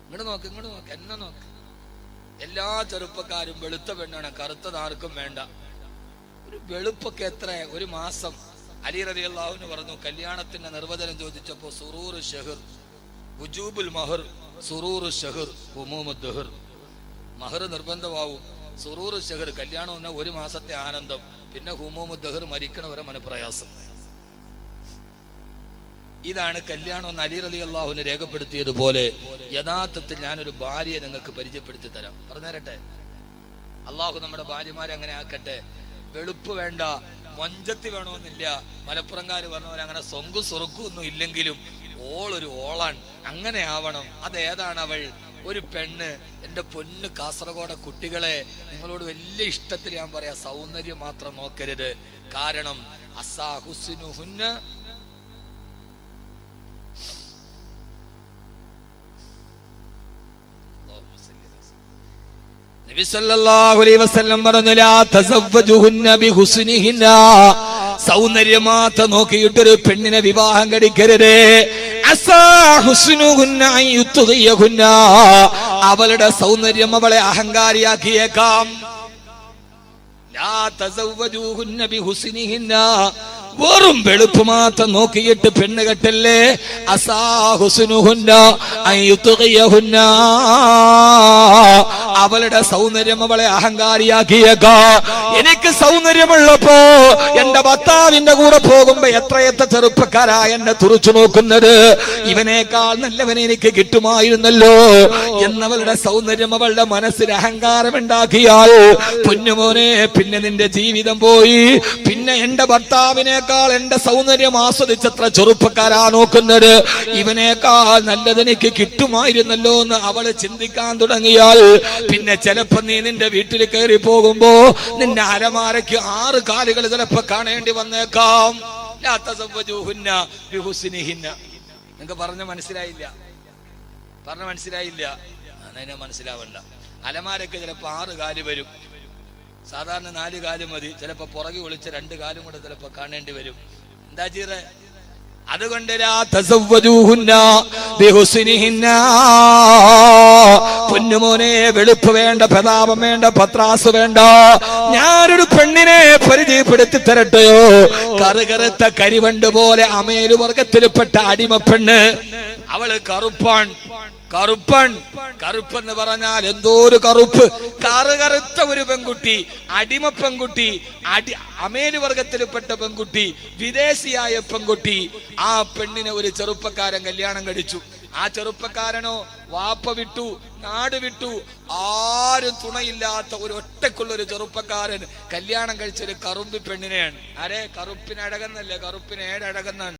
ഇങ്ങോട്ട് നോക്ക്, എന്നെ നോക്ക്. എല്ലാ ചെറുപ്പക്കാരും വെളുത്ത പെണ്ണാണ്, കറുത്തത് ആർക്കും വേണ്ട. ഒരു വെളുപ്പൊക്കെ എത്ര? ഒരു മാസം. അലി റളിയല്ലാഹു അൻഹു പറഞ്ഞു, കല്യാണത്തിന്റെ നിർവചനം ചോദിച്ചപ്പോ സുറൂർ ഷഹർ വുജൂബുൽ മഹർ, സുറൂർ ഷഹർ ഹുമൂമു ദഹർ. മഹർ നിർബന്ധമാവും, സുറൂർ ഷഹർ കല്യാണം എന്ന 1 മാസത്തെ ആനന്ദം, പിന്നെ ഹുമൂമു ദഹർ മരിക്കണവരെ മനപ്രയാസം. ഇതാണ് കല്യാണം എന്ന് അലി റളിയല്ലാഹു അൻഹു രേഖപ്പെടുത്തിയതുപോലെ യഥാർത്ഥത്തിൽ ഞാനൊരു ഭാര്യയെ നിങ്ങൾക്ക് പരിചയപ്പെടുത്തി തരാം. പറഞ്ഞുതരട്ടെ? അള്ളാഹു നമ്മുടെ ഭാര്യമാരെ അങ്ങനെ ആക്കട്ടെ. വെളുപ്പ് വേണ്ട, മൊഞ്ചത്തി വേണമെന്നില്ല. മലപ്പുറംകാര് പറഞ്ഞ പോലെ അങ്ങനെ സൊങ്കു സൊറുക്കും ഒന്നും ഇല്ലെങ്കിലും ഓളൊരു ഓളാണ്, അങ്ങനെ ആവണം. അതേതാണ് അവൾ? ഒരു പെണ്ണ്. എന്റെ പൊന്ന് കാസർഗോഡെ കുട്ടികളെ, നിങ്ങളോട് വലിയ ഇഷ്ടത്തിൽ ഞാൻ പറയാ, സൗന്ദര്യം മാത്രം നോക്കരുത്. കാരണം അസാഹുസ്നുഹുന്ന നബി സല്ലല്ലാഹു അലൈഹി വസല്ലം പറഞ്ഞു, ലാ തസവ്വജുഹുന്ന ബിഹുസ്നിഹിന്ന, സൗന്ദര്യം മാത്രം നോക്കിയിട്ടൊരു പെണ്ണിനെ വിവാഹം കഴിക്കരുത്. അസാഹുസ്നുഹുന്ന അയ്യുത്ഗിയഹുന്ന, അവളുടെ സൗന്ദര്യം അവളെ അഹങ്കാരിയാക്കിയേക്കാം. ലാ തസവ്വജുഹുന്ന ബിഹുസ്നിഹിന്ന, വെറും വെളുപ്പ് മാത്രം നോക്കിയിട്ട് പെണ്ണ് കെട്ടല്ലേ. അസാഹുസ്നുഹുന്ന അയ്യുത്ഗിയഹുന്ന, അവളുടെ സൗന്ദര്യം അവളെ അഹങ്കാരിയാക്കിയേക്കാം. എനിക്ക് സൗന്ദര്യമുള്ളപ്പോ എന്റെ ഭർത്താവിന്റെ കൂടെ പോകുമ്പോ എത്രയെത്ര ചെറുപ്പക്കാരാ എന്നെ തുറച്ചു നോക്കുന്നത്, ഇവനേക്കാൾ നല്ലവനെ എനിക്ക് കിട്ടുമായിരുന്നല്ലോ എന്നവളുടെ സൗന്ദര്യം അവളുടെ മനസ്സിൽ അഹങ്കാരമുണ്ടാക്കിയാൽ പൊന്നുമോനെ, പിന്നെ നിന്റെ ജീവിതം പോയി. പിന്നെ എന്റെ ഭർത്താവിനേക്കാൾ എന്റെ സൗന്ദര്യം ആസ്വദിച്ചത്ര ചെറുപ്പക്കാരാ നോക്കുന്നത്, ഇവനേക്കാൾ നല്ലതെനിക്ക് കിട്ടുമായിരുന്നല്ലോ എന്ന് അവള് ചിന്തിക്കാൻ തുടങ്ങിയാൽ പിന്നെ ചിലപ്പോ നീ നിന്റെ വീട്ടിൽ കയറി പോകുമ്പോ നിന്റെ അലമാരയ്ക്ക് 6 കാലുകൾ ചിലപ്പോ കാണേണ്ടി വന്നേക്കാം. നിങ്ങക്ക് പറഞ്ഞ മനസ്സിലായില്ല? അതിനെ മനസ്സിലാവണ്ട. അലമാരയ്ക്ക് ചിലപ്പോ 6 കാല് വരും. സാധാരണ 4 കാല് മതി. ചിലപ്പോ പുറകെ ഒളിച്ച 2 കാലും കൂടെ ചിലപ്പോ കാണേണ്ടി വരും. എന്താ ചെയ്യേ? അതുകൊണ്ട് പൊന്നുമോനെ, വെളുപ്പ് വേണ്ട, പ്രതാപം വേണ്ട, പത്രാസ് വേണ്ട. ഞാനൊരു പെണ്ണിനെ പരിചയപ്പെടുത്തി തരട്ടെയോ? കറുകറുത്ത കരിവണ്ട് പോലെ അമേലു വർഗത്തിൽപ്പെട്ട അടിമ പെണ്ണ്. അവള് കറുപ്പെന്ന് പറഞ്ഞാൽ എന്തോ ഒരു കറുപ്പ്. കറുകറുത്ത ഒരു പെൺകുട്ടി, അടിമ പെൺകുട്ടി, അമേലു വർഗത്തിൽപ്പെട്ട പെൺകുട്ടി, വിദേശിയായ പെൺകുട്ടി. ആ പെണ്ണിനെ ഒരു ചെറുപ്പക്കാരൻ കല്യാണം കഴിച്ചു. ആ ചെറുപ്പക്കാരനോ വാപ്പ വിട്ടു, നാട് വിട്ടു, ആരും തുണയില്ലാത്ത ഒരു ഒറ്റക്കുള്ള ഒരു ചെറുപ്പക്കാരൻ കല്യാണം കഴിച്ചൊരു കറുമ്പി പെണ്ണിനെയാണ്. ആരെ? കറുപ്പിനഴകെന്നല്ലേ, കറുപ്പിന് 7 അഴകെന്നാണ്.